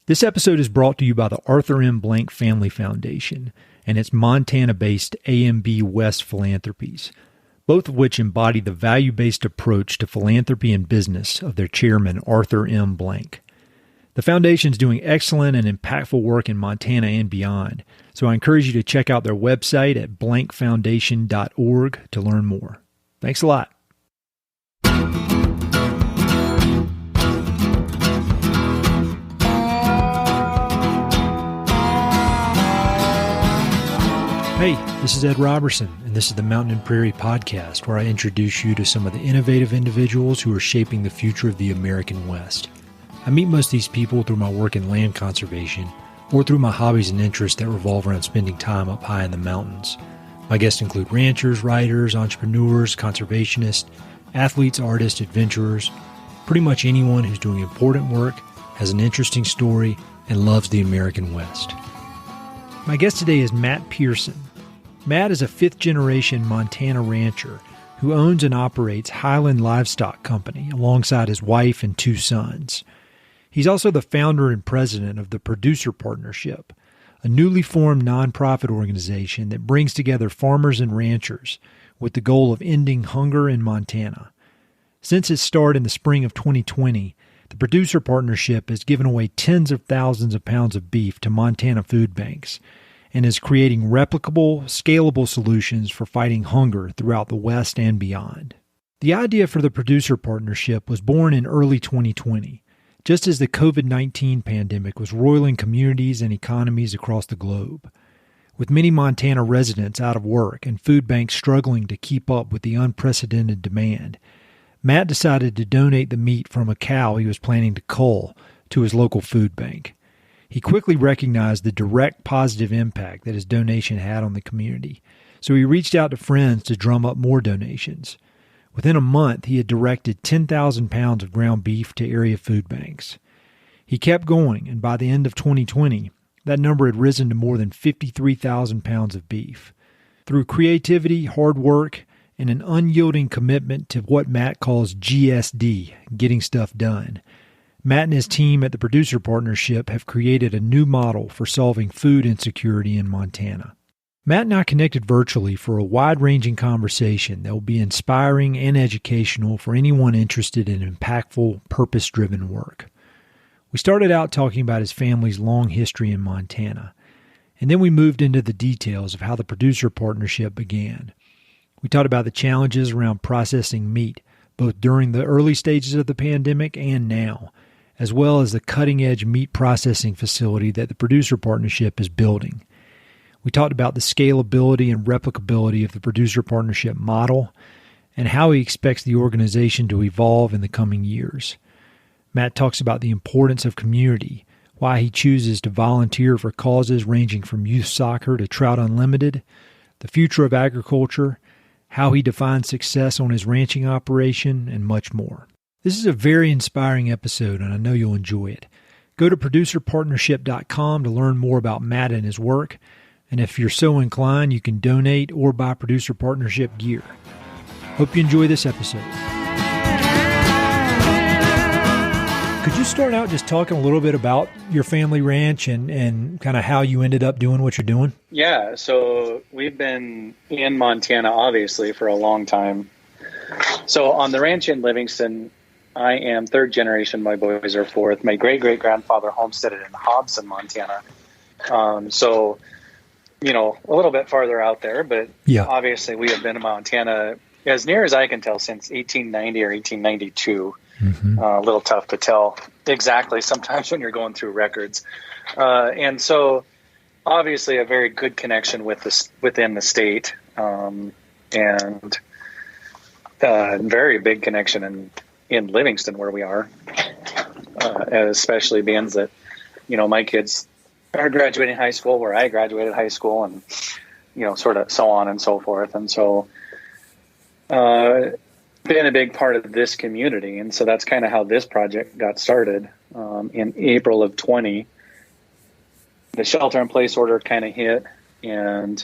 This episode is brought to you by the Arthur M. Blank Family Foundation and its Montana-based AMB West Philanthropies, both of which embody the value-based approach to philanthropy and business of their chairman, Arthur M. Blank. The foundation is doing excellent and impactful work in Montana and beyond, so I encourage you to check out their website at blankfoundation.org to learn more. Thanks a lot. Hey, this is Ed Robertson, and this is the Mountain and Prairie Podcast, where I introduce you to some of the innovative individuals who are shaping the future of the American West. I meet most of these people through my work in land conservation or through my hobbies and interests that revolve around spending time up high in the mountains. My guests include ranchers, writers, entrepreneurs, conservationists, athletes, artists, adventurers, pretty much anyone who's doing important work, has an interesting story, and loves the American West. My guest today is Matt Pierson. Matt is a fifth-generation Montana rancher who owns and operates Highland Livestock Company alongside his wife and two sons. He's also the founder and president of the Producer Partnership, a newly formed nonprofit organization that brings together farmers and ranchers with the goal of ending hunger in Montana. Since its start in the spring of 2020, the Producer Partnership has given away tens of thousands of pounds of beef to Montana food banks and is creating replicable, scalable solutions for fighting hunger throughout the West and beyond. The idea for the Producer Partnership was born in early 2020, just as the COVID-19 pandemic was roiling communities and economies across the globe. With many Montana residents out of work and food banks struggling to keep up with the unprecedented demand, Matt decided to donate the meat from a cow he was planning to cull to his local food bank. He quickly recognized the direct positive impact that his donation had on the community, so he reached out to friends to drum up more donations. Within a month, he had directed 10,000 pounds of ground beef to area food banks. He kept going, and by the end of 2020, that number had risen to more than 53,000 pounds of beef. Through creativity, hard work, and an unyielding commitment to what Matt calls GSD, getting stuff done, Matt and his team at the Producer Partnership have created a new model for solving food insecurity in Montana. Matt and I connected virtually for a wide-ranging conversation that will be inspiring and educational for anyone interested in impactful, purpose-driven work. We started out talking about his family's long history in Montana, and then we moved into the details of how the Producer Partnership began. We talked about the challenges around processing meat, both during the early stages of the pandemic and now, as well as the cutting-edge meat processing facility that the Producer Partnership is building. We talked about the scalability and replicability of the Producer Partnership model and how he expects the organization to evolve in the coming years. Matt talks about the importance of community, why he chooses to volunteer for causes ranging from youth soccer to Trout Unlimited, the future of agriculture, how he defines success on his ranching operation, and much more. This is a very inspiring episode, and I know you'll enjoy it. Go to producerpartnership.com to learn more about Matt and his work, and if you're so inclined, you can donate or buy Producer Partnership gear. Hope you enjoy this episode. Could you start out just talking a little bit about your family ranch and kind of how you ended up doing what you're doing? Yeah, so we've been in Montana, obviously, for a long time. So on the ranch in Livingston, I am third generation. My boys are fourth. My great-great-grandfather homesteaded in Hobson, Montana. So, you know, a little bit farther out there, but Obviously we have been in Montana, as near as I can tell, since 1890 or 1892. Mm-hmm. A little tough to tell exactly sometimes when you're going through records. And so obviously a very good connection within the state, and very big connection in Livingston where we are, especially being that, you know, my kids are graduating high school where I graduated high school, and, you know, sort of so on and so forth. And so, been a big part of this community. And so that's kind of how this project got started. In April of 20, the shelter in place order kind of hit, and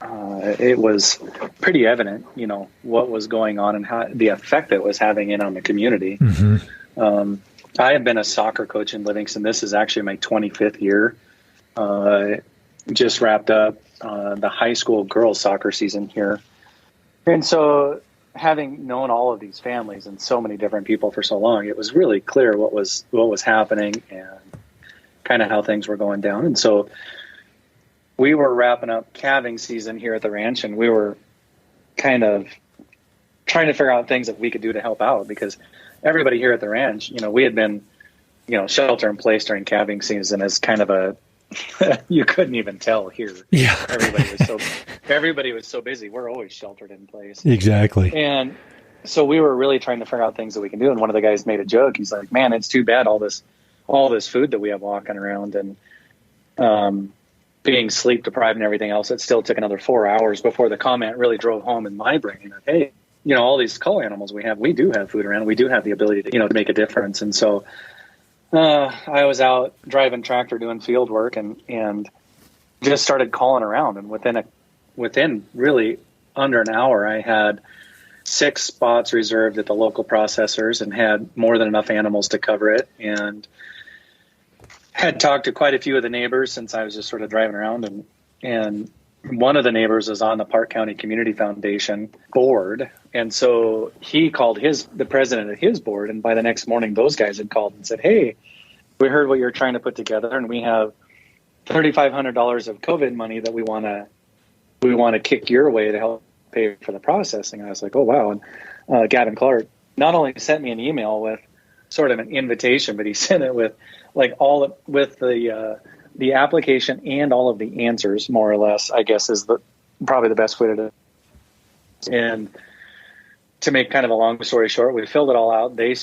it was pretty evident, you know, what was going on and how the effect it was having on the community. Mm-hmm. I have been a soccer coach in Livingston. This is actually my 25th year. Just wrapped up the high school girls soccer season here. And so having known all of these families and so many different people for so long, it was really clear what was happening and kind of how things were going down. And so we were wrapping up calving season here at the ranch, and we were kind of trying to figure out things that we could do to help out, because everybody here at the ranch, we had been, shelter in place during calving season as kind of a, you couldn't even tell here. Yeah. Everybody was so busy. We're always sheltered in place. Exactly. And so we were really trying to figure out things that we can do. And one of the guys made a joke. He's like, man, it's too bad all this food that we have walking around, and being sleep deprived and everything else. It still took another 4 hours before the comment really drove home in my brain. Hey, all these cull animals we do have food around. We do have the ability to, to make a difference. And so I was out driving tractor doing field work and just started calling around. And within really under an hour, I had 6 spots reserved at the local processors and had more than enough animals to cover it. And had talked to quite a few of the neighbors since I was just sort of driving around, and one of the neighbors was on the Park County Community Foundation board. And so he called the president of his board. And by the next morning, those guys had called and said, hey, we heard what you're trying to put together, and we have $3,500 of COVID money that we want to kick your way to help pay for the processing. And I was like, oh, wow. And Gavin Clark not only sent me an email with sort of an invitation, but he sent it with the application and all of the answers, more or less, I guess is probably the best way to do it. And to make kind of a long story short, we filled it all out. They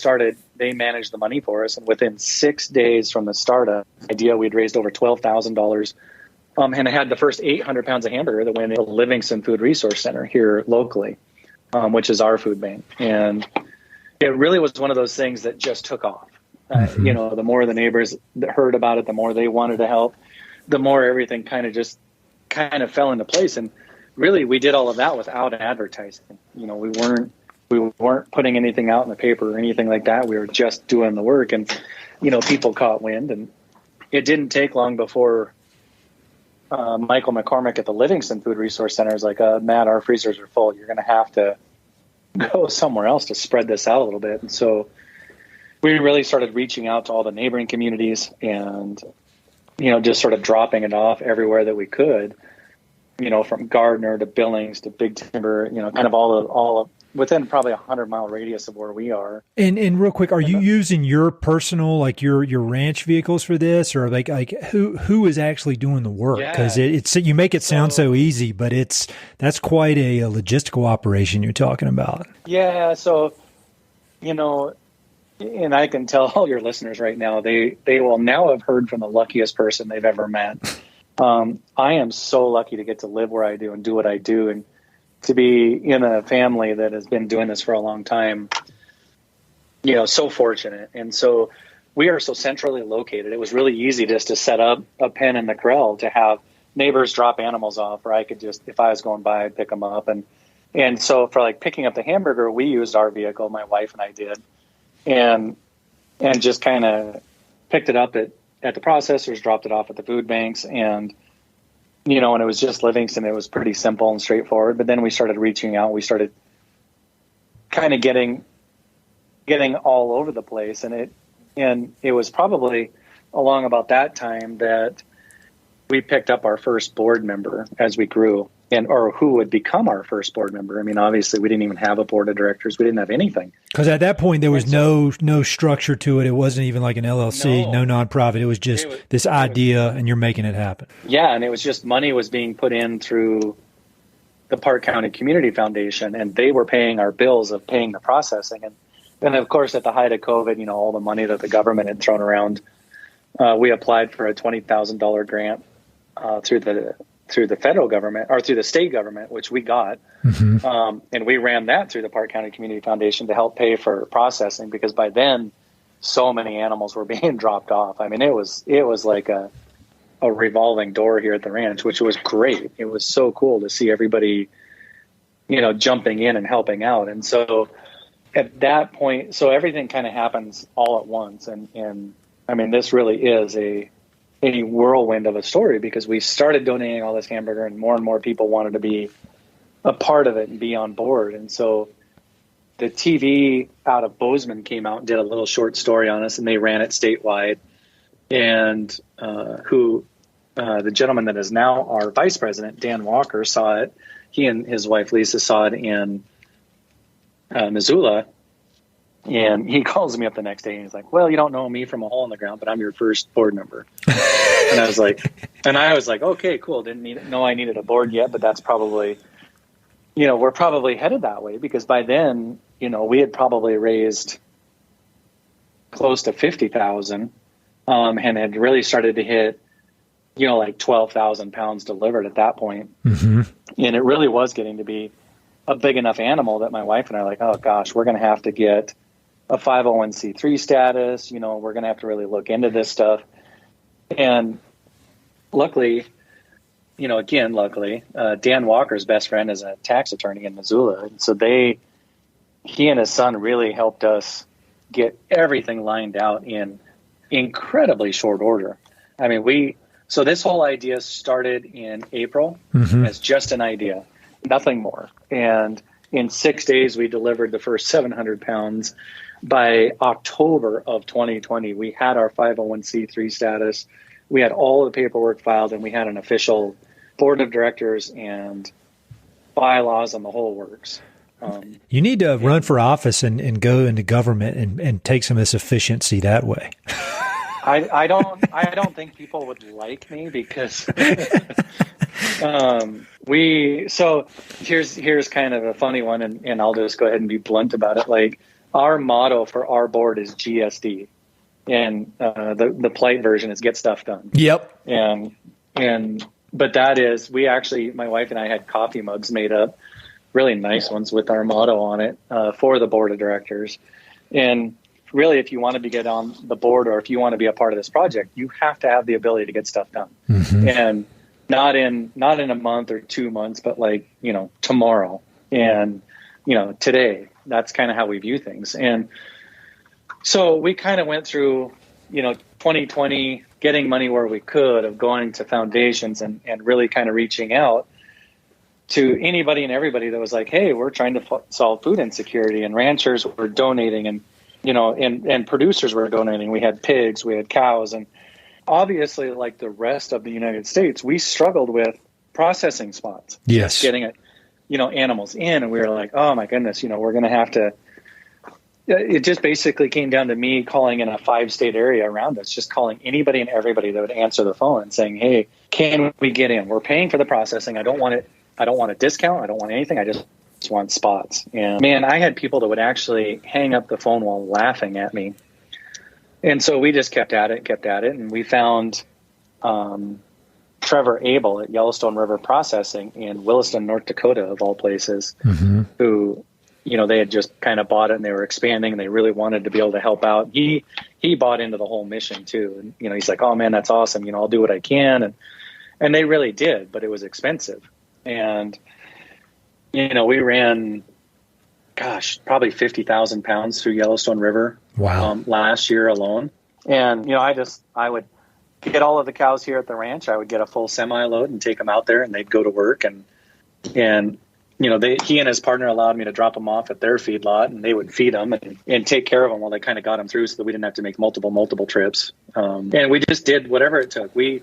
managed the money for us. And within 6 days from the startup idea, we'd raised over $12,000. And I had the first 800 pounds of hamburger that went to the Livingston Food Resource Center here locally, which is our food bank. And it really was one of those things that just took off. The more the neighbors heard about it, the more they wanted to help, the more everything kind of fell into place. And really, we did all of that without advertising. We weren't putting anything out in the paper or anything like that. We were just doing the work, and people caught wind. And it didn't take long before Michael McCormick at the Livingston Food Resource Center is like, Matt, our freezers are full. You're going to have to go somewhere else to spread this out a little bit. And so we really started reaching out to all the neighboring communities and, just sort of dropping it off everywhere that we could, from Gardner to Billings to Big Timber, kind of all of within probably 100-mile radius of where we are. And real quick, are you using your personal, like your ranch vehicles for this, or like who is actually doing the work? Because it's you make it sound so easy, but that's quite a logistical operation you're talking about. Yeah. So, and I can tell all your listeners right now, they will now have heard from the luckiest person they've ever met. I am so lucky to get to live where I do and do what I do, and to be in a family that has been doing this for a long time, so fortunate. And so we are so centrally located. It was really easy just to set up a pen in the corral to have neighbors drop animals off, or I could just, if I was going by, I'd pick them up. And so for like picking up the hamburger, we used our vehicle, my wife and I did, and just kind of picked it up at the processors, dropped it off at the food banks, and and it was just Livingston. It was pretty simple and straightforward. But then we started reaching out. We started kind of getting all over the place, and it was probably along about that time that we picked up our first board member as we grew, or who would become our first board member. I mean, obviously, we didn't even have a board of directors. We didn't have anything. Because at that point, there was no structure to it. It wasn't even like an LLC, no nonprofit. It was just this idea, and you're making it happen. Yeah, and it was just money was being put in through the Park County Community Foundation, and they were paying our bills of paying the processing. And of course, at the height of COVID, all the money that the government had thrown around, we applied for a $20,000 grant through the federal government or through the state government, which we got. Mm-hmm. And we ran that through the Park County Community Foundation to help pay for processing, because by then so many animals were being dropped off. I mean, it was like a revolving door here at the ranch, which was great. It was so cool to see everybody, jumping in and helping out. And so at that point, so everything kind of happens all at once. And I mean, this really is a whirlwind of a story, because we started donating all this hamburger and more people wanted to be a part of it and be on board. And so the TV out of Bozeman came out and did a little short story on us, and they ran it statewide. And the gentleman that is now our vice president, Dan Walker, saw it. He and his wife, Lisa, saw it in Missoula. And he calls me up the next day and he's like, well, you don't know me from a hole in the ground, but I'm your first board member. And I was like, okay, cool. Didn't know I needed a board yet, but that's probably, we're probably headed that way, because by then, we had probably raised close to 50,000 and had really started to hit, like 12,000 pounds delivered at that point. Mm-hmm. And it really was getting to be a big enough animal that my wife and I are like, oh gosh, we're going to have to get a 501c3 status. We're going to have to really look into this stuff. And luckily, Dan Walker's best friend is a tax attorney in Missoula. And so he and his son really helped us get everything lined out in incredibly short order. I mean, so this whole idea started in April as just an idea, nothing more. And in 6 days, we delivered the first 700 pounds. By October of 2020, we had our 501c3 status. We had all the paperwork filed, and we had an official board of directors and bylaws and the whole works. You need to run for office and go into government and take some of this efficiency that way. I don't think people would like me, because so here's kind of a funny one, and I'll just go ahead and be blunt about it. Like, our motto for our board is GSD, and the polite version is get stuff done. Yep. But that is, my wife and I had coffee mugs made up, really nice ones with our motto on it, for the board of directors. And really, if you want to get on the board, or if you want to be a part of this project, you have to have the ability to get stuff done. Mm-hmm. And not in a month or 2 months, but like, tomorrow and, today. That's kind of how we view things. And so we kind of went through, 2020, getting money where we could, of going to foundations and really kind of reaching out to anybody and everybody that was like, hey, we're trying to solve food insecurity, and ranchers were donating, and, and producers were donating. We had pigs, we had cows, and obviously, like the rest of the United States, we struggled with processing spots. Yes. Getting it, animals in, and we were like, oh my goodness, we're going to have to, it just basically came down to me calling in a 5-state area around us, just calling anybody and everybody that would answer the phone and saying, hey, can we get in? We're paying for the processing. I don't want a discount. I don't want anything. I just want spots. And man, I had people that would actually hang up the phone while laughing at me. And so we just kept at it. And we found, Trevor Abel at Yellowstone River Processing in Williston, North Dakota, of all places, who, they had just kind of bought it, and they were expanding, and they really wanted to be able to help out. He bought into the whole mission too. And, he's like, oh man, that's awesome. I'll do what I can. And they really did, but it was expensive. And, we ran, probably 50,000 pounds through Yellowstone River. Wow. Last year alone. And, I would get all of the cows here at the ranch. I would get a full semi load and take them out there, and they'd go to work. And he and his partner allowed me to drop them off at their feed lot, and they would feed them and take care of them while they kind of got them through, so that we didn't have to make multiple trips. And we just did whatever it took. We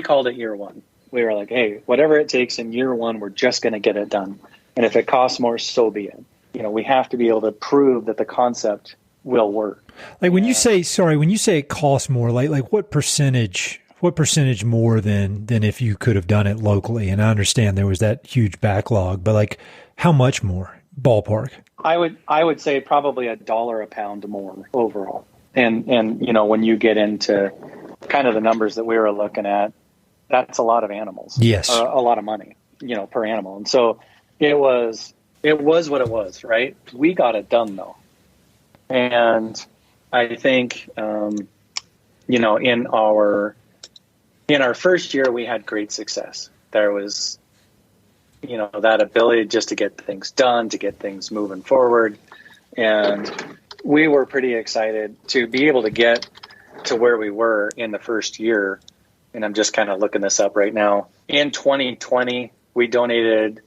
called it year one. We were like, hey, whatever it takes in year one, we're just going to get it done. And if it costs more, so be it. We have to be able to prove that the concept will work. Like when you say it costs more, like what percentage more than if you could have done it locally? And I understand there was that huge backlog, but like how much more ballpark? I would say probably $1 a pound more overall. And when you get into kind of the numbers that we were looking at, that's a lot of animals. Yes. A lot of money, per animal. And so it was what it was, right? We got it done though. And I think, in our first year, we had great success. There was, that ability just to get things done, to get things moving forward. And we were pretty excited to be able to get to where we were in the first year. And I'm just kind of looking this up right now. In 2020, we donated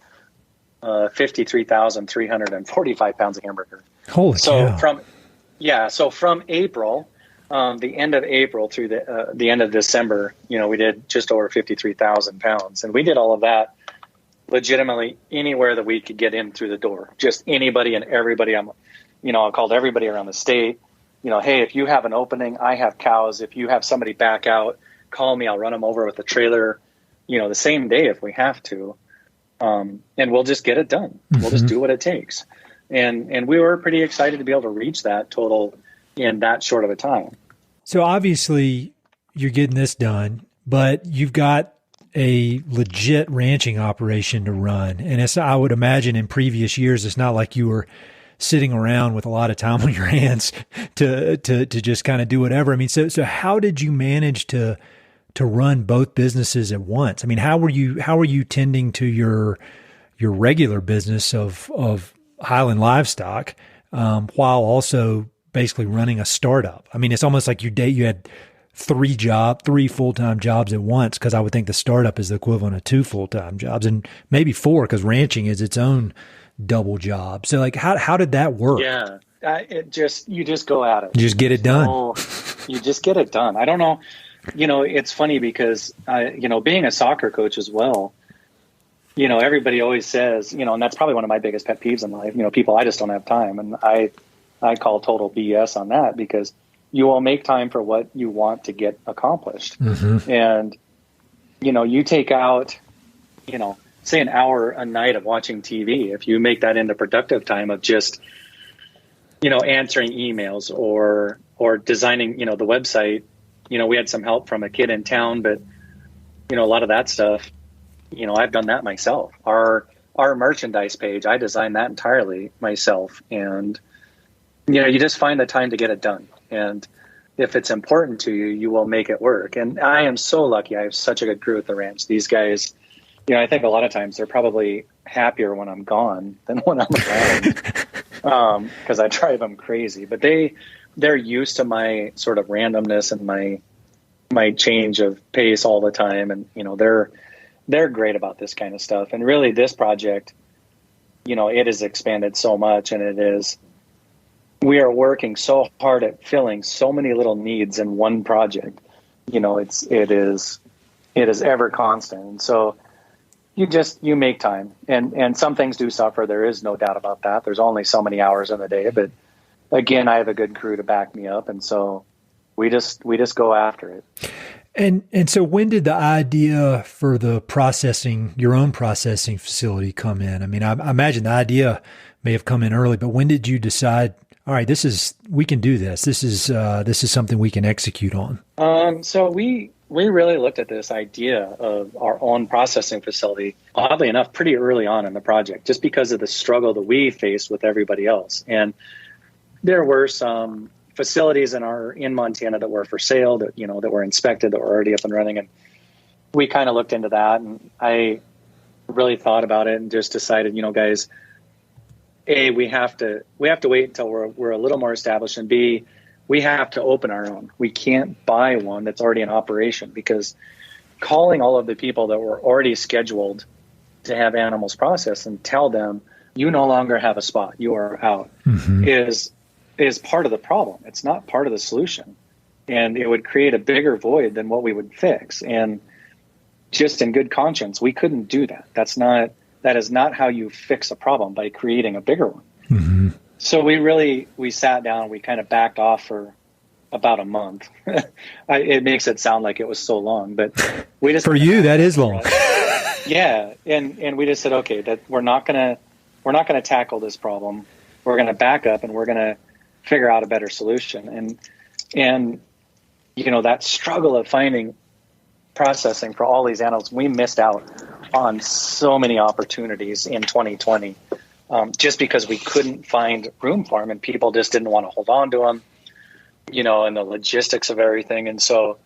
53,345 pounds of hamburger. Holy cow. From April, the end of April through the end of December, we did just over 53,000 pounds. And we did all of that legitimately anywhere that we could get in through the door. Just anybody and everybody. I called everybody around the state. Hey, if you have an opening, I have cows. If you have somebody back out, call me. I'll run them over with a trailer, the same day if we have to. And we'll just get it done. Mm-hmm. We'll just do what it takes. And we were pretty excited to be able to reach that total in that short of a time. So obviously you're getting this done, but you've got a legit ranching operation to run. And I would imagine in previous years, it's not like you were sitting around with a lot of time on your hands to just kind of do whatever. I mean, so how did you manage to run both businesses at once? I mean, how were you tending to your regular business of Highland Livestock, while also basically running a startup? I mean, it's almost like you had three full-time jobs at once, because I would think the startup is the equivalent of 2 full-time jobs, and maybe 4, because ranching is its own double job. So like, how did that work? Yeah, you just go at it. You just get it done. You just get it done. I don't know. It's funny because, being a soccer coach as well, everybody always says, and that's probably one of my biggest pet peeves in life, people, I just don't have time. And I call total BS on that, because you will make time for what you want to get accomplished. Mm-hmm. And, you take out, say an hour a night of watching TV. If you make that into productive time of just, answering emails or designing, the website, we had some help from a kid in town, but, a lot of that stuff, I've done that myself. Our merchandise page, I designed that entirely myself. And, you just find the time to get it done. And if it's important to you, you will make it work. And I am so lucky. I have such a good crew at the ranch. These guys, I think a lot of times they're probably happier when I'm gone than when I'm around, because I drive them crazy. But they're used to my sort of randomness and my change of pace all the time. And, they're great about this kind of stuff. And really this project, it has expanded so much, and we are working so hard at filling so many little needs in one project. It is ever constant. And so you make time, and some things do suffer. There is no doubt about that. There's only so many hours in the day, but again, I have a good crew to back me up. And so we just go after it. And so when did the idea for your own processing facility come in? I mean, I imagine the idea may have come in early, but when did you decide, all right, we can do this. This is something we can execute on? So we really looked at this idea of our own processing facility, oddly enough, pretty early on in the project, just because of the struggle that we faced with everybody else. And there were some facilities in Montana that were for sale, that were inspected, that were already up and running. And we kind of looked into that, and I really thought about it and just decided, guys, A, we have to wait until we're a little more established, and B, we have to open our own. We can't buy one that's already in operation, because calling all of the people that were already scheduled to have animals processed and tell them you no longer have a spot, you are out, mm-hmm. is part of the problem. It's not part of the solution. And it would create a bigger void than what we would fix. And just in good conscience, we couldn't do that. That is not how you fix a problem, by creating a bigger one. Mm-hmm. So we sat down, we kind of backed off for about a month. It makes it sound like it was so long, but we just, for you, that is long. Yeah. And we just said, okay, that we're not going to tackle this problem. We're going to back up, and we're going to figure out a better solution. And that struggle of finding processing for all these animals, we missed out on so many opportunities in 2020, just because we couldn't find room for them, and people just didn't want to hold on to them, and the logistics of everything. And so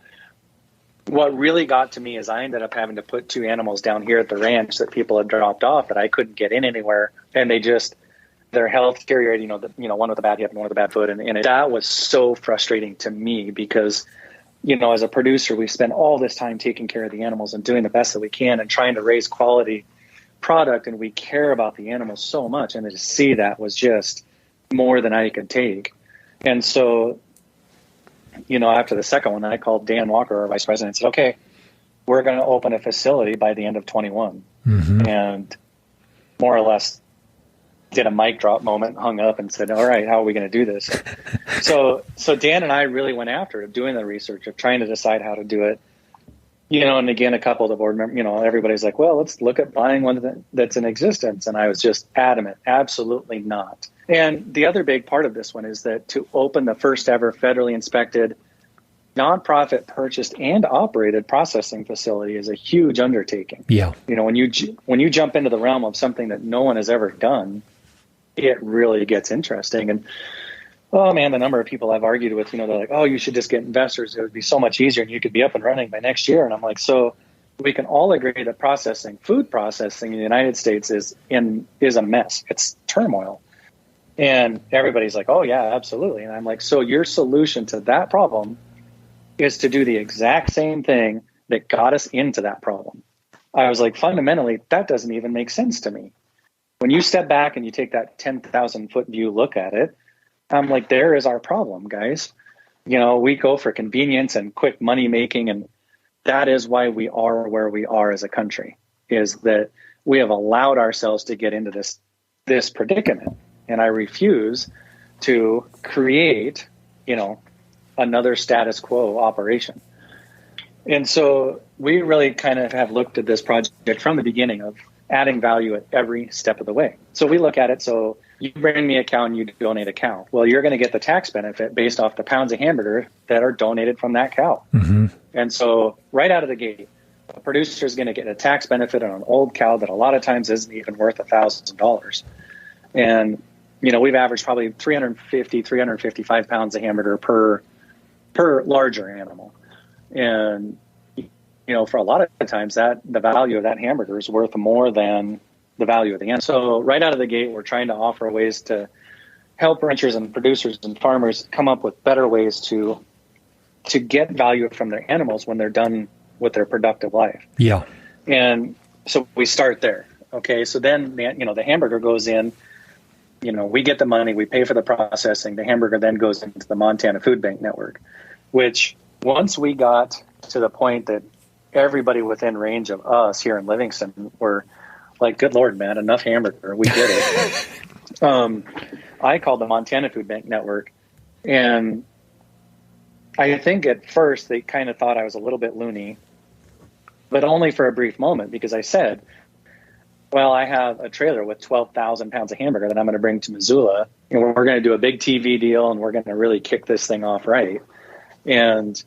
what really got to me is I ended up having to put 2 animals down here at the ranch that people had dropped off that I couldn't get in anywhere. And they their health deteriorated, one with a bad hip and one with a bad foot. That was so frustrating to me because, as a producer, we spend all this time taking care of the animals and doing the best that we can and trying to raise quality product. And we care about the animals so much. And to see that was just more than I could take. And so, after the second one, I called Dan Walker, our vice president, and said, okay, we're going to open a facility by the end of 21. Mm-hmm. And more or less did a mic drop moment, hung up and said, all right, how are we going to do this? So Dan and I really went after it, doing the research of trying to decide how to do it. And again, a couple of the board members, everybody's like, well, let's look at buying one that's in existence. And I was just adamant, absolutely not. And the other big part of this one is that to open the first ever federally inspected, nonprofit purchased and operated processing facility is a huge undertaking. Yeah. When you jump into the realm of something that no one has ever done, it really gets interesting. And oh man, the number of people I've argued with, they're like, oh, you should just get investors. It would be so much easier and you could be up and running by next year. And I'm like, so we can all agree that food processing in the United States is a mess. It's turmoil. And everybody's like, oh yeah, absolutely. And I'm like, so your solution to that problem is to do the exact same thing that got us into that problem. I was like, fundamentally, that doesn't even make sense to me. When you step back and you take that 10,000 foot view look at it, I'm like, there is our problem, guys. We go for convenience and quick money making. And that is why we are where we are as a country, is that we have allowed ourselves to get into this predicament. And I refuse to create, another status quo operation. And so we really kind of have looked at this project from the beginning of adding value at every step of the way. So we look at it. So you bring me a cow and you donate a cow. Well, you're going to get the tax benefit based off the pounds of hamburger that are donated from that cow. Mm-hmm. And so right out of the gate, a producer is going to get a tax benefit on an old cow that a lot of times isn't even worth $1,000. And, we've averaged probably 355 pounds of hamburger per larger animal. And, for a lot of times the value of that hamburger is worth more than the value of the animal. So right out of the gate, we're trying to offer ways to help ranchers and producers and farmers come up with better ways to get value from their animals when they're done with their productive life. Yeah. And so we start there. Okay. So then, the hamburger goes in, we get the money, we pay for the processing. The hamburger then goes into the Montana Food Bank Network, which once we got to the point that everybody within range of us here in Livingston were like, good Lord, man, enough hamburger. We get it. I called the Montana Food Bank Network, and I think at first they kind of thought I was a little bit loony, but only for a brief moment, because I said, well, I have a trailer with 12,000 pounds of hamburger that I'm going to bring to Missoula, and we're going to do a big TV deal, and we're going to really kick this thing off right. And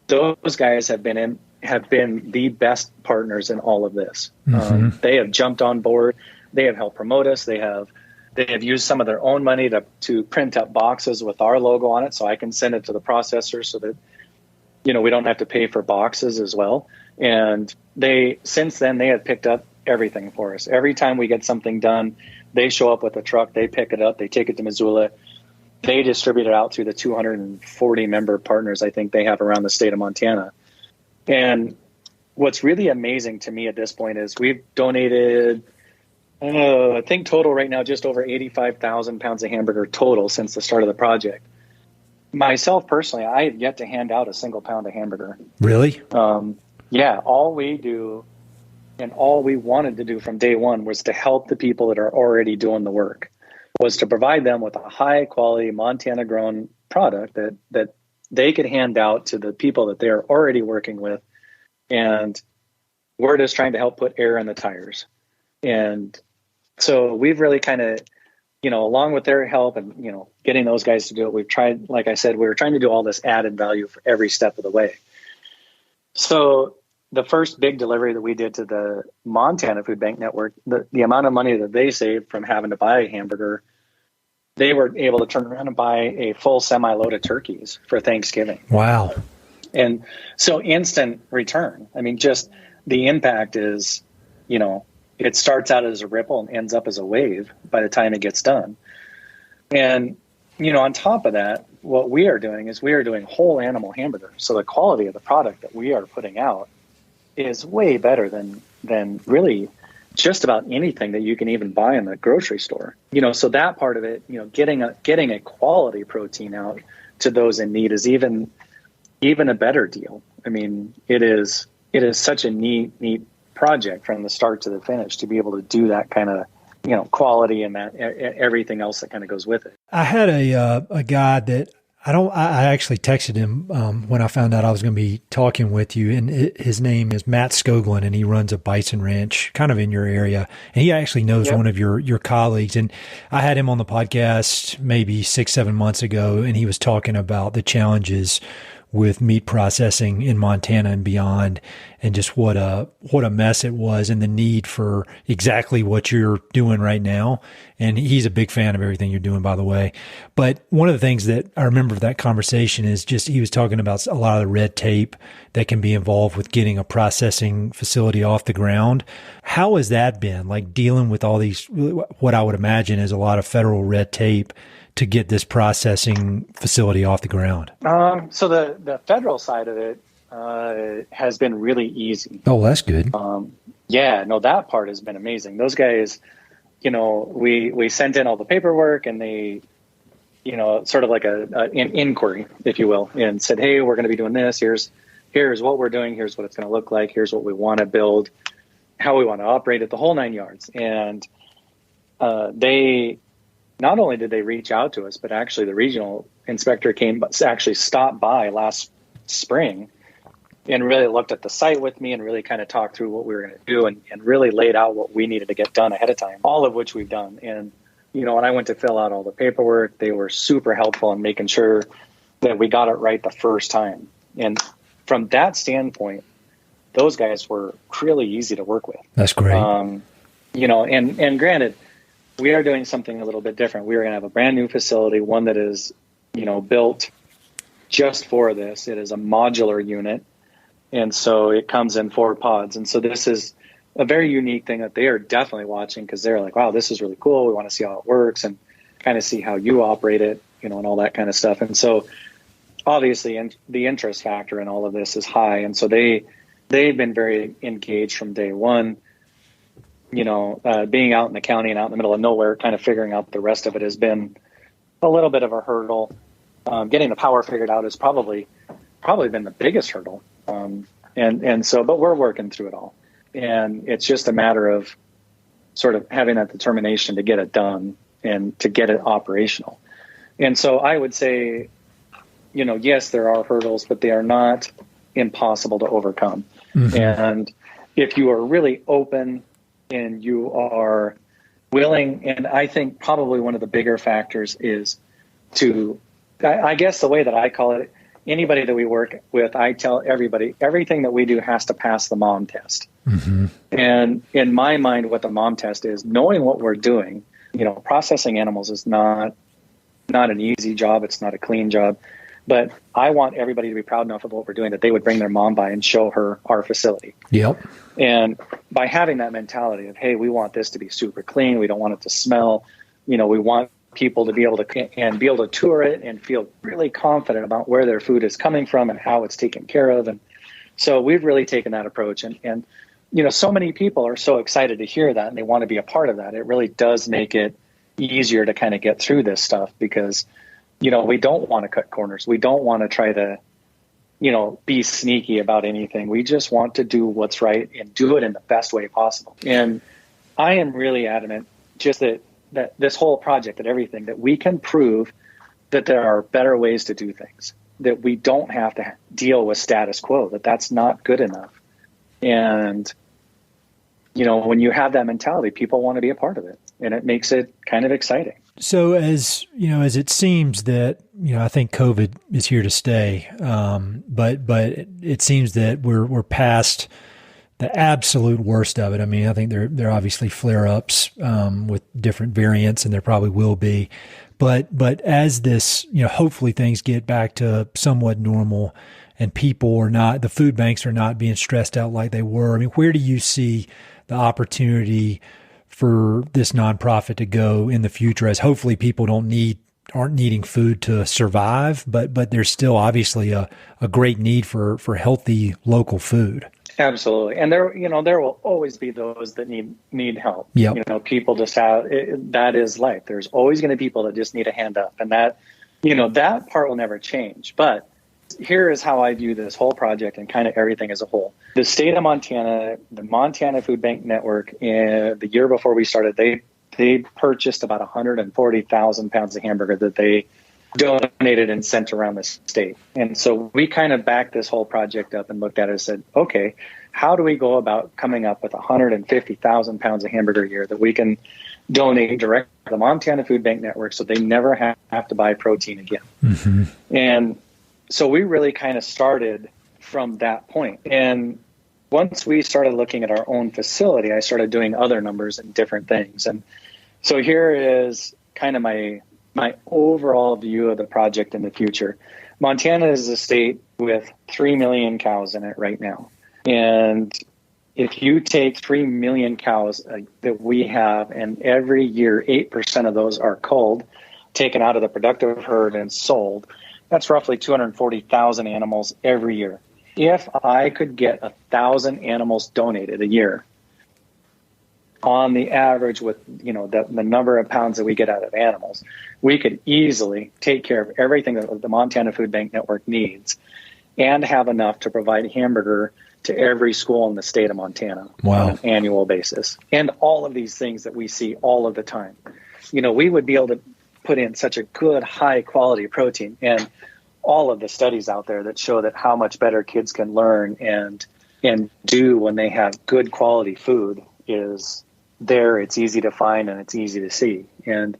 those guys have been the best partners in all of this. Mm-hmm. They have jumped on board. They have helped promote us. They have used some of their own money to print up boxes with our logo on it, so I can send it to the processor so that we don't have to pay for boxes as well. And since then they have picked up everything for us. Every time we get something done, they show up with a truck, they pick it up, they take it to Missoula, they distribute it out through the 240 member partners I think they have around the state of Montana. And what's really amazing to me at this point is we've donated, I think total right now, just over 85,000 pounds of hamburger total since the start of the project. Myself personally, I have yet to hand out a single pound of hamburger. Really? Yeah. All we do and all we wanted to do from day one was to help the people that are already doing the work, was to provide them with a high quality Montana grown product that they could hand out to the people that they're already working with. And we're just trying to help put air in the tires. And so we've really kind of, along with their help and, getting those guys to do it, we've tried, like I said, we were trying to do all this added value for every step of the way. So the first big delivery that we did to the Montana Food Bank Network, the amount of money that they saved from having to buy a hamburger, they were able to turn around and buy a full semi-load of turkeys for Thanksgiving. Wow. And so instant return. I mean, just the impact is, it starts out as a ripple and ends up as a wave by the time it gets done. And, on top of that, what we are doing is we are doing whole animal hamburgers. So the quality of the product that we are putting out is way better than really just about anything that you can even buy in the grocery store. So that part of it, getting a quality protein out to those in need is even a better deal. I mean, it is such a neat project from the start to the finish to be able to do that kind of, quality and that everything else that kind of goes with it. I had a guy that I actually texted him when I found out I was going to be talking with you, and his name is Matt Skoglund, and he runs a bison ranch kind of in your area, and he actually knows one of your colleagues. And I had him on the podcast maybe 6-7 months ago, and he was talking about the challenges with meat processing in Montana and beyond, and just what a mess it was, and the need for exactly what you're doing right now. And he's a big fan of everything you're doing, by the way. But one of the things that I remember of that conversation is just he was talking about a lot of the red tape that can be involved with getting a processing facility off the ground. How has that been, like dealing with all these, what I would imagine is a lot of federal red tape to get this processing facility off the ground? So the federal side of it has been really easy. Oh, that's good. That part has been amazing. Those guys, we sent in all the paperwork, and they, sort of like an inquiry, if you will, and said, hey, we're going to be doing this. Here's what we're doing. Here's what it's going to look like. Here's what we want to build, how we want to operate it, the whole 9 yards. And they, not only did they reach out to us, but actually the regional inspector actually stopped by last spring and really looked at the site with me and really kind of talked through what we were going to do and really laid out what we needed to get done ahead of time, all of which we've done. And, when I went to fill out all the paperwork, they were super helpful in making sure that we got it right the first time. And from that standpoint, those guys were really easy to work with. That's great. And granted, we are doing something a little bit different. We are going to have a brand new facility, one that is, built just for this. It is a modular unit. And so it comes in 4 pods. And so this is a very unique thing that they are definitely watching, because they're like, wow, this is really cool. We want to see how it works and kind of see how you operate it, and all that kind of stuff. And so obviously the interest factor in all of this is high. And so they've been very engaged from day one. Being out in the county and out in the middle of nowhere, kind of figuring out the rest of it has been a little bit of a hurdle. Getting the power figured out has probably been the biggest hurdle. But we're working through it all. And it's just a matter of sort of having that determination to get it done and to get it operational. And so I would say, yes, there are hurdles, but they are not impossible to overcome. Mm-hmm. And if you are really open and you are willing, and I think probably one of the bigger factors is I guess the way that I call it, anybody that we work with, I tell everybody, everything that we do has to pass the mom test. Mm-hmm. And in my mind, what the mom test is, knowing what we're doing, processing animals is not an easy job. It's not a clean job. But I want everybody to be proud enough of what we're doing that they would bring their mom by and show her our facility. Yep. And by having that mentality of, hey, we want this to be super clean. We don't want it to smell. We want people to be able to tour it and feel really confident about where their food is coming from and how it's taken care of. And so we've really taken that approach. And so many people are so excited to hear that and they want to be a part of that. It really does make it easier to kind of get through this stuff, because we don't want to cut corners. We don't want to try to, be sneaky about anything. We just want to do what's right and do it in the best way possible. And I am really adamant just that this whole project, that we can prove that there are better ways to do things, that we don't have to deal with status quo, that's not good enough. And, when you have that mentality, people want to be a part of it, and it makes it kind of exciting. So as it seems that, I think COVID is here to stay. But it seems that we're past the absolute worst of it. I mean, I think there are obviously flare-ups, with different variants, and there probably will be, but as this, hopefully things get back to somewhat normal and people are not, the food banks are not being stressed out like they were. I mean, where do you see the opportunity for this nonprofit to go in the future, as hopefully people aren't needing food to survive, but there's still obviously a great need for healthy local food? Absolutely. And there will always be those that need help. Yep. People just that is life. There's always going to be people that just need a hand up, and that part will never change. But here is how I view this whole project and kind of everything as a whole. The state of Montana, the Montana Food Bank Network, the year before we started, they purchased about 140,000 pounds of hamburger that they donated and sent around the state. And so we kind of backed this whole project up and looked at it and said, okay, how do we go about coming up with 150,000 pounds of hamburger a year that we can donate direct to the Montana Food Bank Network so they never have to buy protein again? Mm-hmm. And so we really kind of started from that point. And once we started looking at our own facility, I started doing other numbers and different things. And so here is kind of my overall view of the project in the future. Montana is a state with 3 million cows in it right now. And if you take 3 million cows that we have, and every year 8% of those are culled, taken out of the productive herd and sold, that's roughly 240,000 animals every year. If I could get 1,000 animals donated a year, on the average with the number of pounds that we get out of animals, we could easily take care of everything that the Montana Food Bank Network needs and have enough to provide hamburger to every school in the state of Montana. Wow. On an annual basis. And all of these things that we see all of the time. We would be able to put in such a good high quality protein, and all of the studies out there that show that how much better kids can learn and do when they have good quality food is there. It's easy to find and it's easy to see. And,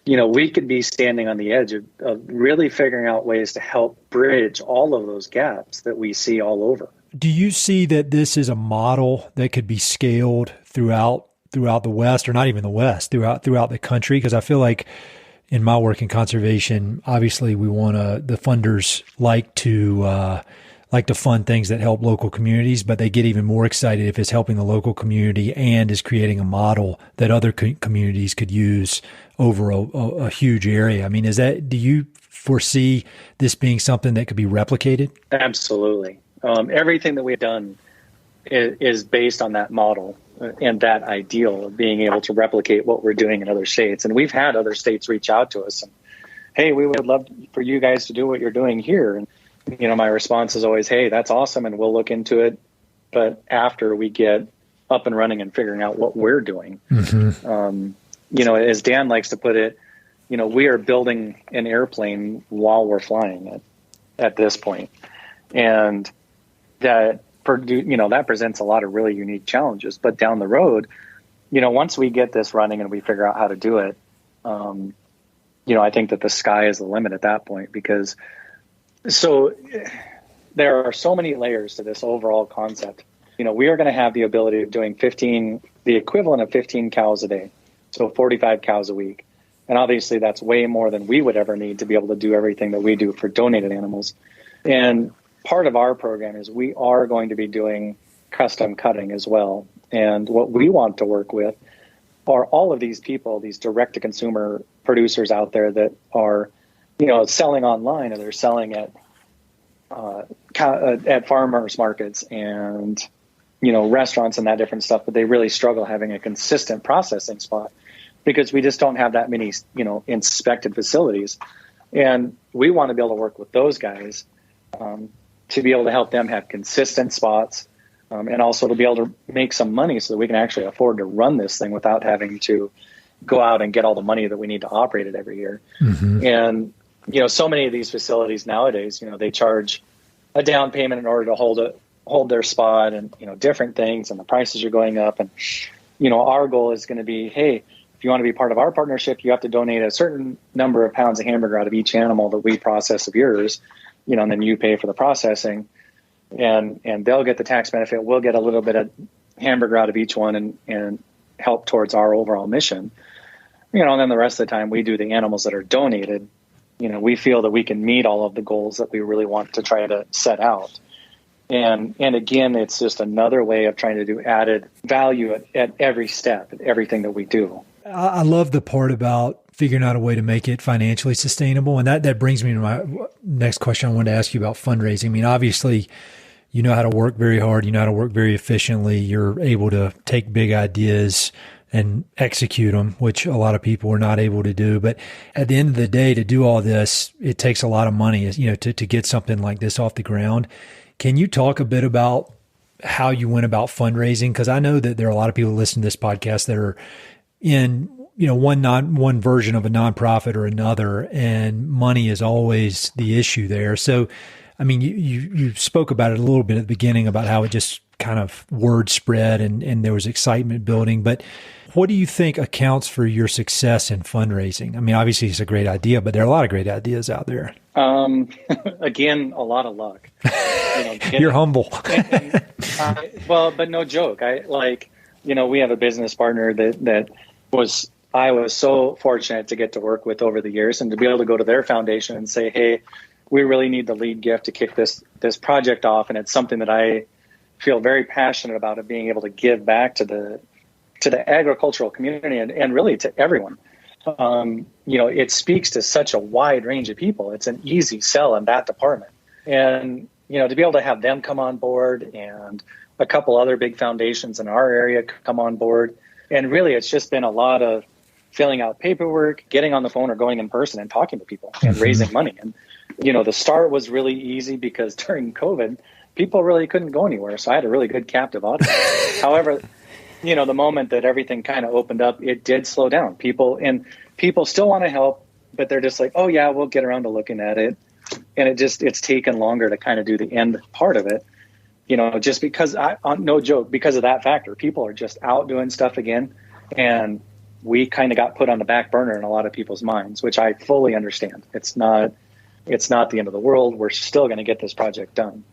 we could be standing on the edge of really figuring out ways to help bridge all of those gaps that we see all over. Do you see that this is a model that could be scaled throughout the West, or not even the West, throughout the country? Because I feel like in my work in conservation, obviously the funders like to fund things that help local communities, but they get even more excited if it's helping the local community and is creating a model that other communities could use over a huge area. I mean, do you foresee this being something that could be replicated? Absolutely. Everything that we've done is based on that model and that ideal of being able to replicate what we're doing in other states. And we've had other states reach out to us and, hey, we would love for you guys to do what you're doing here. And my response is always, hey, that's awesome, and we'll look into it, but after we get up and running and figuring out what we're doing. Mm-hmm. As Dan likes to put it, we are building an airplane while we're flying it at this point. And that presents a lot of really unique challenges. But down the road, once we get this running and we figure out how to do it, I think that the sky is the limit at that point, because there are so many layers to this overall concept. We are going to have the ability of doing the equivalent of 15 cows a day, so 45 cows a week. And obviously that's way more than we would ever need to be able to do everything that we do for donated animals. And part of our program is we are going to be doing custom cutting as well. And what we want to work with are all of these people, these direct-to-consumer producers out there that are selling online, or they're selling at farmers markets and restaurants and that different stuff, but they really struggle having a consistent processing spot because we just don't have that many inspected facilities. And we want to be able to work with those guys to be able to help them have consistent spots, and also to be able to make some money so that we can actually afford to run this thing without having to go out and get all the money that we need to operate it every year. Mm-hmm. And so many of these facilities nowadays, they charge a down payment in order to hold their spot, and different things, and the prices are going up. And our goal is going to be, hey, if you want to be part of our partnership, you have to donate a certain number of pounds of hamburger out of each animal that we process of yours, and then you pay for the processing, and they'll get the tax benefit. We'll get a little bit of hamburger out of each one and help towards our overall mission. And then the rest of the time we do the animals that are donated. we feel that we can meet all of the goals that we really want to try to set out. And again, it's just another way of trying to do added value at every step, at everything that we do. I love the part about figuring out a way to make it financially sustainable. And that brings me to my next question I wanted to ask you about fundraising. I mean, obviously, you know how to work very hard. You know how to work very efficiently. You're able to take big ideas and execute them, which a lot of people are not able to do. But at the end of the day, to do all this, it takes a lot of money, to get something like this off the ground. Can you talk a bit about how you went about fundraising? Because I know that there are a lot of people who listen to this podcast that are in, one version of a nonprofit or another, and money is always the issue there. So, I mean, you spoke about it a little bit at the beginning about how it just kind of word spread and there was excitement building. But what do you think accounts for your success in fundraising? I mean, obviously it's a great idea, but there are a lot of great ideas out there. Again, a lot of luck. You're humble. But no joke. We have a business partner that I was so fortunate to get to work with over the years, and to be able to go to their foundation and say, hey, we really need the lead gift to kick this project off. And it's something that I feel very passionate about, of being able to give back to the agricultural community and really to everyone. It speaks to such a wide range of people. It's an easy sell in that department. And, to be able to have them come on board and a couple other big foundations in our area come on board. And really, it's just been a lot of filling out paperwork, getting on the phone or going in person and talking to people and raising money. And, the start was really easy because during COVID, people really couldn't go anywhere. So I had a really good captive audience. However, the moment that everything kind of opened up, it did slow down. People still want to help, but they're just like, oh yeah, we'll get around to looking at it. And it's taken longer to kind of do the end part of it, just because no joke, because of that factor, people are just out doing stuff again. And we kind of got put on the back burner in a lot of people's minds, which I fully understand. It's not the end of the world. We're still going to get this project done.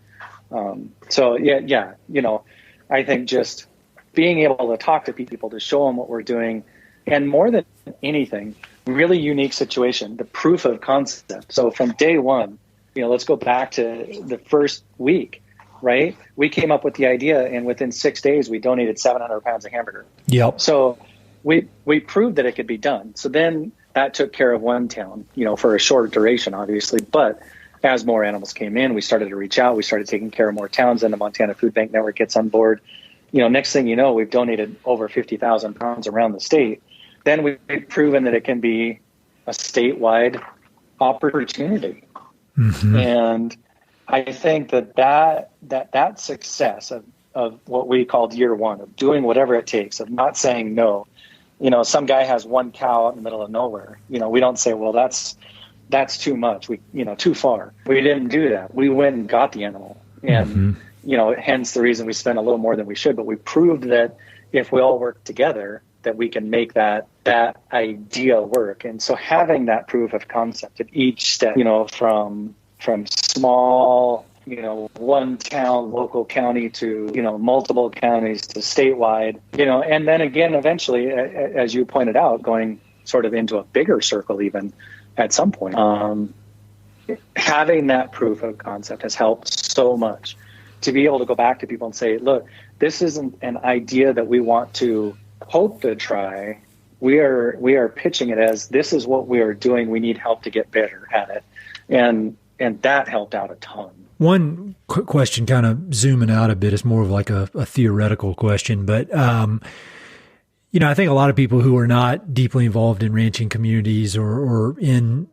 I think just being able to talk to people, to show them what we're doing, and more than anything, really unique situation, the proof of concept. So from day one, let's go back to the first week, right? We came up with the idea, and within 6 days, we donated 700 pounds of hamburger. Yep. So we proved that it could be done. So then that took care of one town, for a short duration, obviously. But as more animals came in, we started to reach out. We started taking care of more towns, and the Montana Food Bank Network gets on board. Next thing you know, we've donated over 50,000 pounds around the state. Then we've proven that it can be a statewide opportunity. Mm-hmm. And I think that success of what we called year one, of doing whatever it takes, of not saying no. Some guy has one cow out in the middle of nowhere. We don't say, well, that's too much. Too far. We didn't do that. We went and got the animal. And, hence the reason we spent a little more than we should. But we proved that if we all work together, that we can make that idea work. And so having that proof of concept at each step, from small, one town, local county to, multiple counties to statewide, and then again, eventually, as you pointed out, going sort of into a bigger circle even at some point. Having that proof of concept has helped so much to be able to go back to people and say, look, this isn't an idea that we want to hope to try. We are pitching it as, this is what we are doing. We need help to get better at it. And that helped out a ton. One quick question, kind of zooming out a bit, is more of like a theoretical question, but, I think a lot of people who are not deeply involved in ranching communities or in,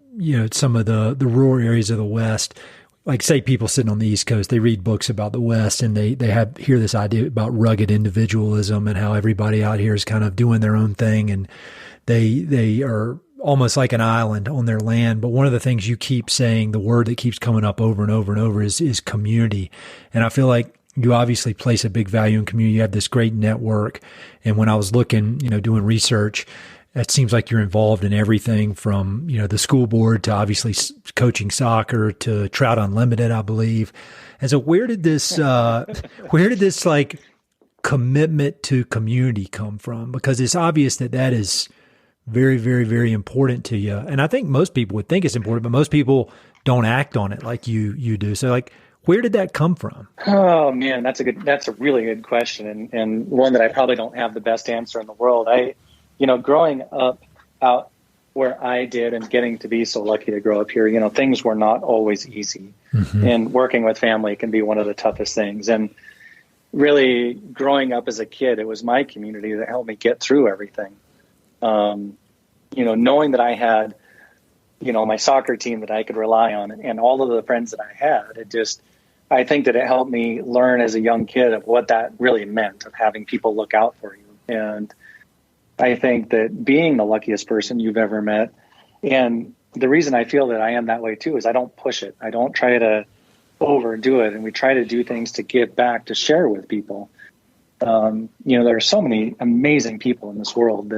some of the rural areas of the West, like say people sitting on the East Coast, they read books about the West and they hear this idea about rugged individualism and how everybody out here is kind of doing their own thing and they are almost like an island on their land. But one of the things you keep saying, the word that keeps coming up over and over and over is community. And I feel like you obviously place a big value in community. You have this great network. And when I was looking, doing research, it seems like you're involved in everything from, the school board to obviously coaching soccer to Trout Unlimited, I believe. And so where did this like commitment to community come from? Because it's obvious that is very, very, very important to you. And I think most people would think it's important, but most people don't act on it like you do. So like, where did that come from? Oh man, that's a really good question, and one that I probably don't have the best answer in the world. Growing up out where I did and getting to be so lucky to grow up here, things were not always easy. Mm-hmm. And working with family can be one of the toughest things. And really growing up as a kid, it was my community that helped me get through everything. Knowing that I had, my soccer team that I could rely on and all of the friends that I had, I think that it helped me learn as a young kid of what that really meant, of having people look out for you. And I think that being the luckiest person you've ever met, and the reason I feel that I am that way too, is I don't push it. I don't try to overdo it. And we try to do things to give back, to share with people. There are so many amazing people in this world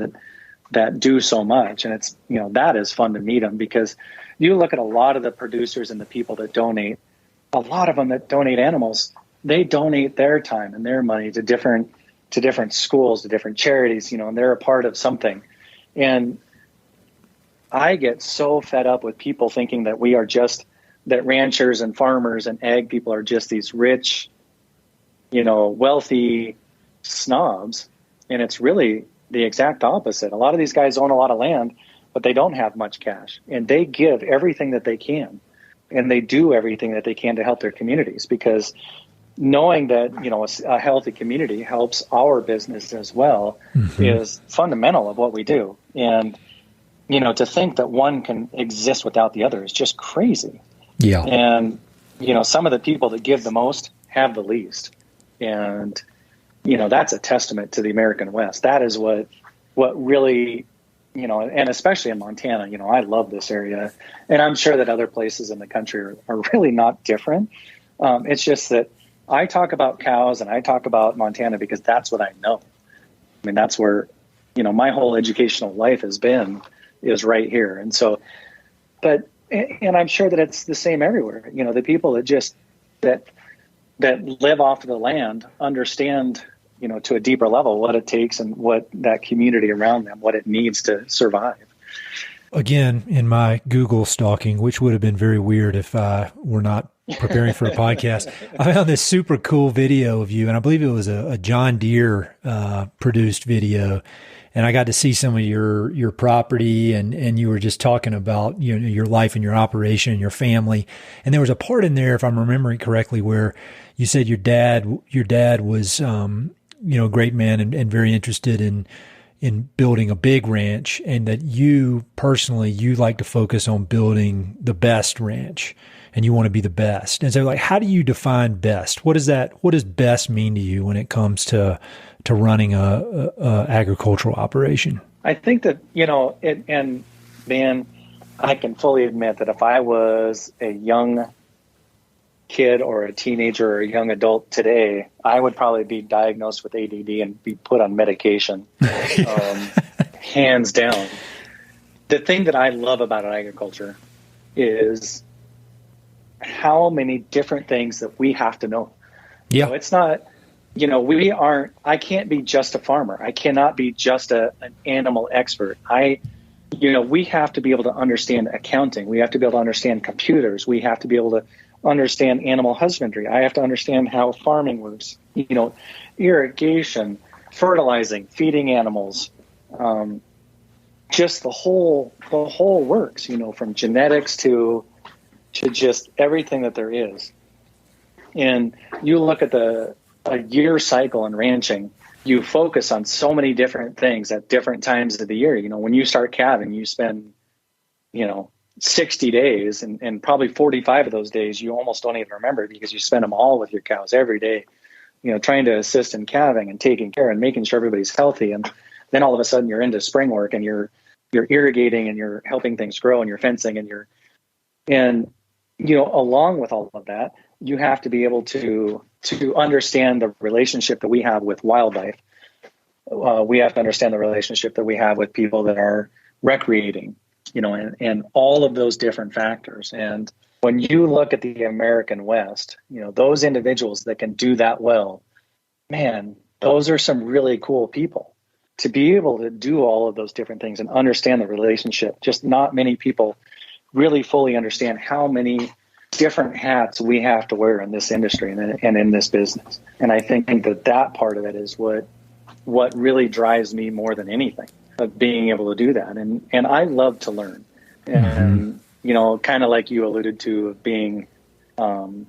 that do so much. And it's, that is fun to meet them, because you look at a lot of the producers and the people that donate, a lot of them that donate animals, they donate their time and their money to different schools, to different charities, and they're a part of something. And I get so fed up with people thinking that that ranchers and farmers and ag people are just these rich, wealthy snobs. And it's really the exact opposite. A lot of these guys own a lot of land, but they don't have much cash, and they give everything that they can. And they do everything that they can to help their communities, because knowing that, a healthy community helps our business as well, mm-hmm. is fundamental of what we do. And, to think that one can exist without the other is just crazy. Yeah. And, some of the people that give the most have the least. And, that's a testament to the American West. That is what really, and especially in Montana, I love this area, and I'm sure that other places in the country are really not different. It's just that I talk about cows and I talk about Montana because that's what I know. I mean, that's where, my whole educational life is right here. And so, and I'm sure that it's the same everywhere. The people that live off of the land understand, to a deeper level what it takes and what that community around them, what it needs to survive. Again, in my Google stalking, which would have been very weird if I were not preparing for a podcast, I found this super cool video of you, and I believe it was a John Deere produced video. And I got to see some of your property, and you were just talking about, your life and your operation and your family. And there was a part in there, if I'm remembering correctly, where you said your dad was, a great man and very interested in building a big ranch, and that you personally, you like to focus on building the best ranch, and you want to be the best. And so, like, how do you define best? What does best mean to you when it comes to running a agricultural operation? I think that, and man, I can fully admit that if I was a young kid or a teenager or a young adult today, I would probably be diagnosed with ADD and be put on medication, hands down. The thing that I love about agriculture is how many different things that we have to know. Yeah. It's not, I can't be just a farmer. I cannot be just an animal expert. We have to be able to understand accounting. We have to be able to understand computers. We have to be able to understand animal husbandry. I have to understand how farming works, irrigation, fertilizing, feeding animals, just the whole works, from genetics to just everything that there is. And you look at a year cycle in ranching, you focus on so many different things at different times of the year. When you start calving, you spend, 60 days and probably 45 of those days you almost don't even remember, because you spend them all with your cows every day, trying to assist in calving and taking care and making sure everybody's healthy. And then all of a sudden you're into spring work and you're irrigating and you're helping things grow and you're fencing and along with all of that, you have to be able to understand the relationship that we have with wildlife. We have to understand the relationship that we have with people that are recreating, and all of those different factors. And when you look at the American West, those individuals that can do that well, man, those are some really cool people to be able to do all of those different things and understand the relationship. Just not many people really fully understand how many different hats we have to wear in this industry and in this business. And I think that part of it is what really drives me more than anything, of being able to do that. And I love to learn. And, kind of like you alluded to, of being, on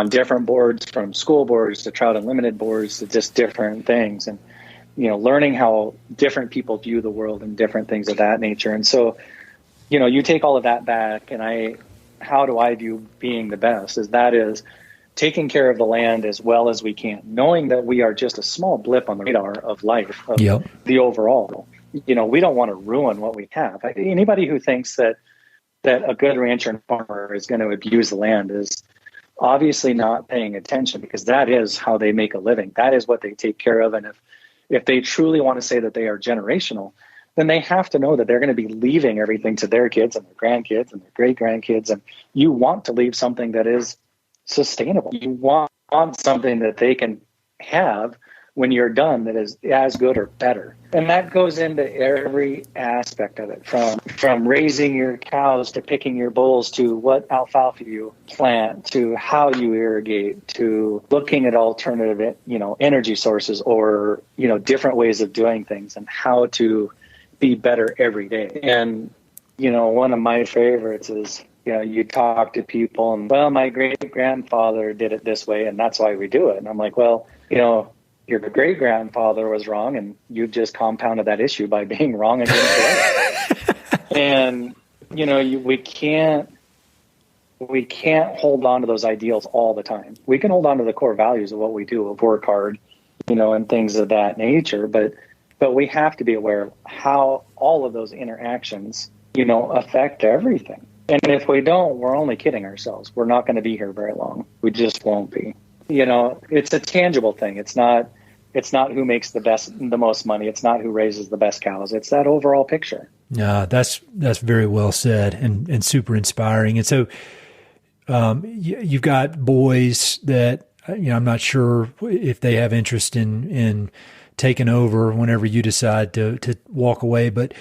different boards, from school boards to Trout Unlimited boards to just different things. And, learning how different people view the world and different things of that nature. And so, you take all of that back, and how do I view being the best? Is taking care of the land as well as we can, knowing that we are just a small blip on the radar of life, of the overall. We don't want to ruin what we have. Anybody who thinks that a good rancher and farmer is going to abuse the land is obviously not paying attention, because that is how they make a living. That is what they take care of. And if they truly want to say that they are generational, then they have to know that they're going to be leaving everything to their kids and their grandkids and their great-grandkids. And you want to leave something that is sustainable. You want something that they can have when you're done that is as good or better. And that goes into every aspect of it, from raising your cows to picking your bulls, to what alfalfa you plant, to how you irrigate, to looking at alternative, energy sources, or, different ways of doing things, and how to be better every day. And, one of my favorites is, you talk to people and, well, my great-grandfather did it this way, and that's why we do it. And I'm like, well, your great-grandfather was wrong, and you've just compounded that issue by being wrong and getting correct. And, we can't hold on to those ideals all the time. We can hold on to the core values of what we do, of work hard, and things of that nature, but we have to be aware of how all of those interactions, affect everything. And if we don't, we're only kidding ourselves. We're not going to be here very long. We just won't be. It's a tangible thing. It's not who makes the most money. It's not who raises the best cows. It's that overall picture. Yeah, that's very well said, and super inspiring. And so, you've got boys that, I'm not sure if they have interest in taking over whenever you decide to walk away. But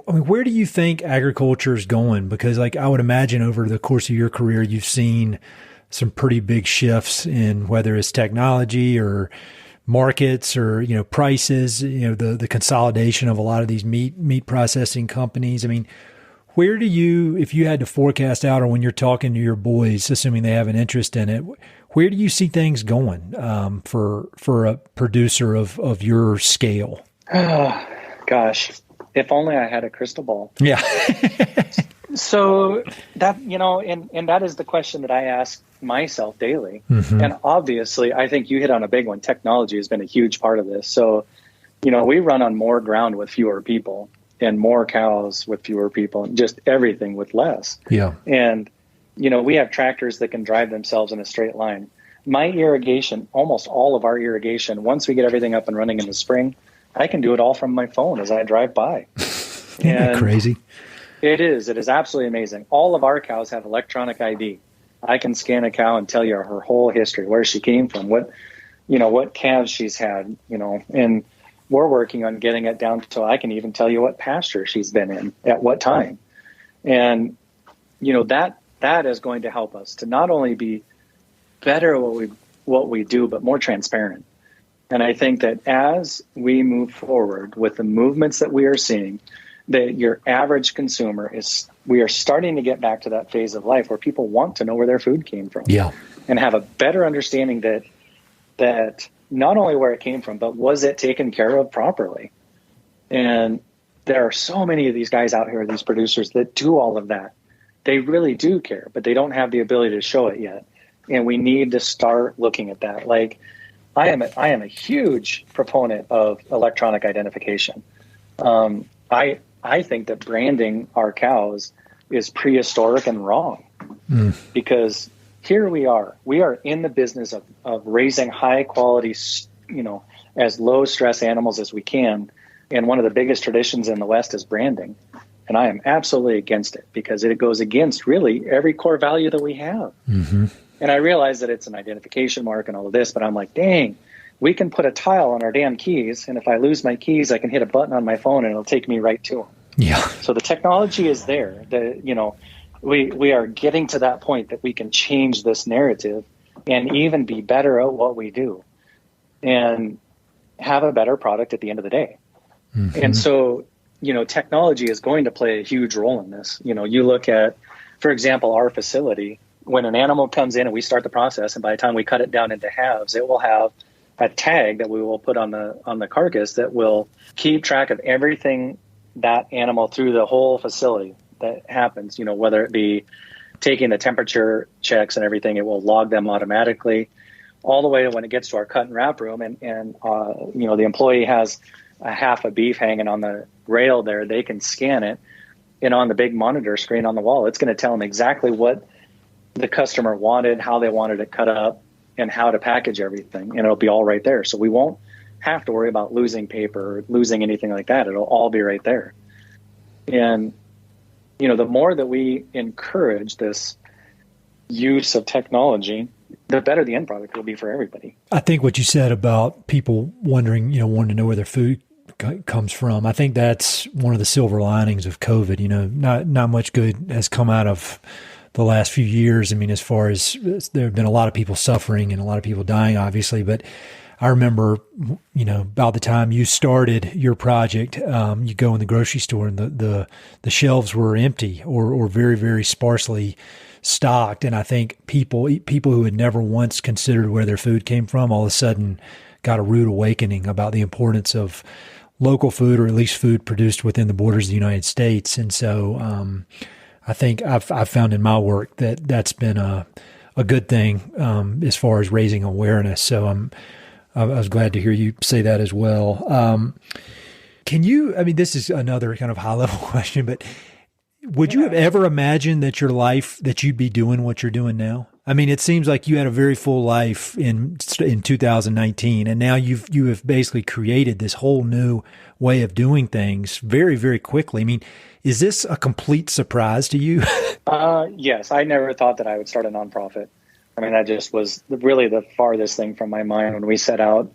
where do you think agriculture is going? Because I would imagine over the course of your career, you've seen some pretty big shifts in whether it's technology or markets or, prices, the consolidation of a lot of these meat processing companies. I mean, where do you, if you had to forecast out, or when you're talking to your boys, assuming they have an interest in it, where do you see things going for a producer of your scale? Oh, gosh, if only I had a crystal ball. Yeah. So that, and that is the question that I ask myself daily. Mm-hmm. And obviously, I think you hit on a big one. Technology has been a huge part of this. So, we run on more ground with fewer people, and more cows with fewer people, and just everything with less. Yeah. And, we have tractors that can drive themselves in a straight line. My irrigation, almost all of our irrigation, once we get everything up and running in the spring, I can do it all from my phone as I drive by. Isn't that crazy? It is. It is absolutely amazing. All of our cows have electronic ID. I can scan a cow and tell you her whole history, where she came from, what calves she's had, and we're working on getting it down so I can even tell you what pasture she's been in at what time. And, that is going to help us to not only be better at what we do, but more transparent. And I think that as we move forward with the movements that we are seeing, that your average consumer we are starting to get back to that phase of life where people want to know where their food came from. Yeah. And have a better understanding that not only where it came from, but was it taken care of properly? And there are so many of these guys out here, these producers that do all of that. They really do care, but they don't have the ability to show it yet. And we need to start looking at that. I am a huge proponent of electronic identification. I think that branding our cows is prehistoric and wrong, because here we are in the business of raising high quality, as low stress animals as we can. And one of the biggest traditions in the West is branding. And I am absolutely against it, because it goes against really every core value that we have. Mm-hmm. And I realize that it's an identification mark and all of this, but I'm like, dang, we can put a tile on our damn keys, and if I lose my keys, I can hit a button on my phone and it'll take me right to them. Yeah. So the technology is there. We are getting to that point that we can change this narrative and even be better at what we do and have a better product at the end of the day. Mm-hmm. And so, technology is going to play a huge role in this. You look at, for example, our facility, when an animal comes in and we start the process, and by the time we cut it down into halves, it will have a tag that we will put on the carcass that will keep track of everything that animal through the whole facility that happens, whether it be taking the temperature checks and everything, it will log them automatically all the way to when it gets to our cut and wrap room. And the employee has a half a beef hanging on the rail there. They can scan it, and on the big monitor screen on the wall, it's going to tell them exactly what the customer wanted, how they wanted it cut up, and how to package everything. And it'll be all right there. So we won't have to worry about losing paper or losing anything like that. It'll all be right there. And, the more that we encourage this use of technology, the better the end product will be for everybody. I think what you said about people wondering, wanting to know where their food comes from, I think that's one of the silver linings of COVID. Not much good has come out of the last few years. I mean, as far as there have been a lot of people suffering and a lot of people dying, obviously, but I remember, about the time you started your project, you go in the grocery store and the shelves were empty or very, very sparsely stocked. And I think people who had never once considered where their food came from, all of a sudden got a rude awakening about the importance of local food, or at least food produced within the borders of the United States. And so, I think I've found in my work that that's been a good thing, as far as raising awareness. So I was glad to hear you say that as well. This is another kind of high level question, but would you have ever imagined that that you'd be doing what you're doing now? I mean, it seems like you had a very full life in 2019, and now you have basically created this whole new way of doing things very, very quickly. I mean, is this a complete surprise to you? Yes, I never thought that I would start a nonprofit. I mean, that just was really the farthest thing from my mind when we set out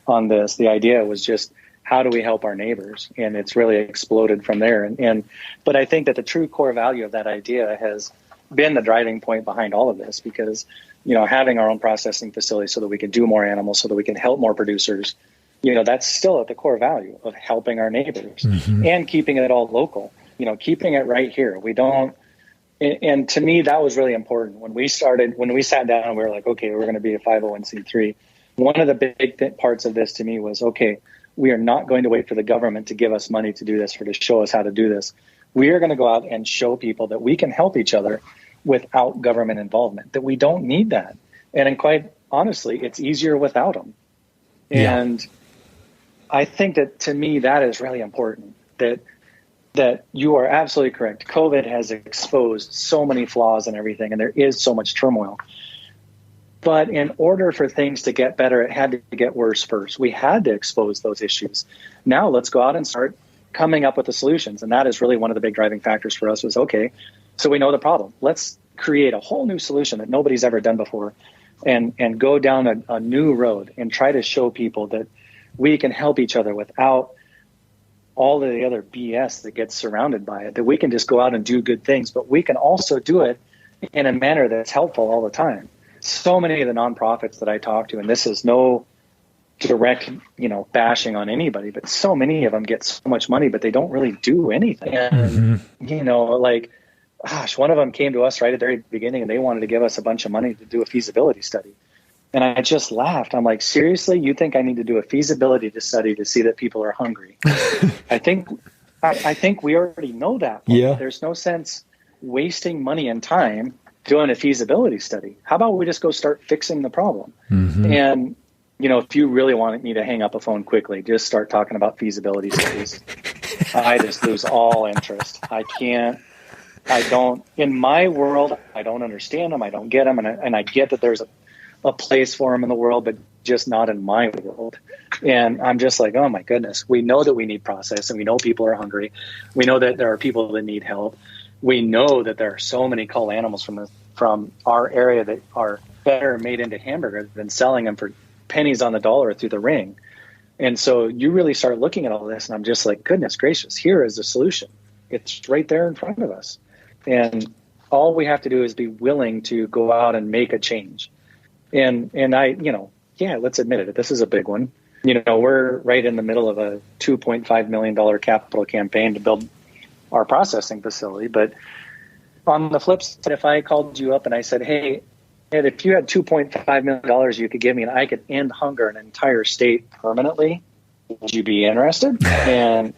on this. The idea was just, how do we help our neighbors? And it's really exploded from there. But I think that the true core value of that idea has been the driving point behind all of this, because, having our own processing facility so that we can do more animals, so that we can help more producers, that's still at the core value of helping our neighbors. Mm-hmm. And keeping it all local, keeping it right here. We don't. And to me, that was really important. When we sat down and we were like, okay, we're going to be a 501c3. One of the big parts of this to me was, okay, we are not going to wait for the government to give us money to do this or to show us how to do this. We are going to go out and show people that we can help each other without government involvement, that we don't need that. And quite honestly, it's easier without them. Yeah. And I think that, to me, that is really important, that you are absolutely correct. COVID has exposed so many flaws and everything, and there is so much turmoil. But in order for things to get better, it had to get worse first. We had to expose those issues. Now let's go out and start coming up with the solutions. And that is really one of the big driving factors for us was, okay, so we know the problem. Let's create a whole new solution that nobody's ever done before and go down a new road and try to show people that we can help each other without all of the other BS that gets surrounded by it, that we can just go out and do good things, but we can also do it in a manner that's helpful all the time. So many of the nonprofits that I talk to, and this is no direct, bashing on anybody, but so many of them get so much money, but they don't really do anything. And, one of them came to us right at the very beginning and they wanted to give us a bunch of money to do a feasibility study. And I just laughed. I'm like, seriously, you think I need to do a feasibility study to see that people are hungry? I think we already know that. Yeah. There's no sense wasting money and time doing a feasibility study. How about we just go start fixing the problem? Mm-hmm. And, if you really want me to hang up a phone quickly, just start talking about feasibility studies. I just lose all interest. In my world, I don't understand them. I don't get them. And I get that there's a place for them in the world, but just not in my world. And I'm just like, oh my goodness, we know that we need process and we know people are hungry. We know that there are people that need help. We know that there are so many cull animals from our area that are better made into hamburgers than selling them for pennies on the dollar through the ring. And so you really start looking at all this, and I'm just like, goodness gracious, here is the solution. It's right there in front of us. And all we have to do is be willing to go out and make a change. And I, let's admit it, this is a big one. We're right in the middle of a $2.5 million capital campaign to build our processing facility. But on the flip side, if I called you up and I said, hey, Ed, if you had $2.5 million you could give me and I could end hunger in an entire state permanently, would you be interested? And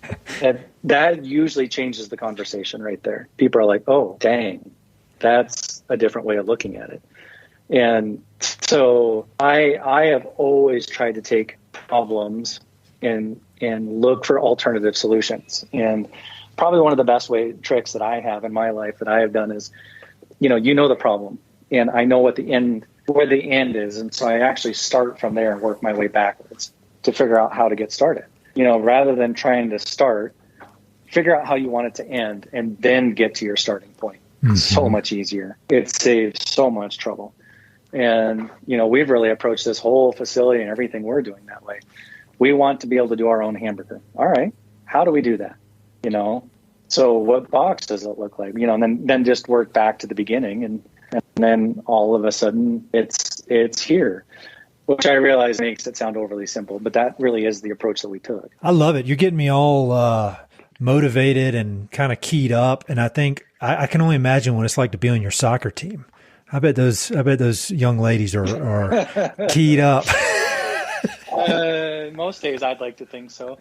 that usually changes the conversation right there. People are like, oh, dang, that's a different way of looking at it. And so I have always tried to take problems and look for alternative solutions. And probably one of the best tricks that I have in my life that I have done is, the problem, and I know where the end is. And so I actually start from there and work my way backwards to figure out how to get started. Rather than trying to start, figure out how you want it to end and then get to your starting point. Mm-hmm. So much easier. It saves so much trouble. And, we've really approached this whole facility and everything we're doing that way. We want to be able to do our own hamburger. All right. How do we do that? So what box does it look like? And then just work back to the beginning. And then all of a sudden it's here, which I realize makes it sound overly simple, but that really is the approach that we took. I love it. You're getting me all motivated and kind of keyed up. And I think I can only imagine what it's like to be on your soccer team. I bet those young ladies are keyed up. Most days I'd like to think so.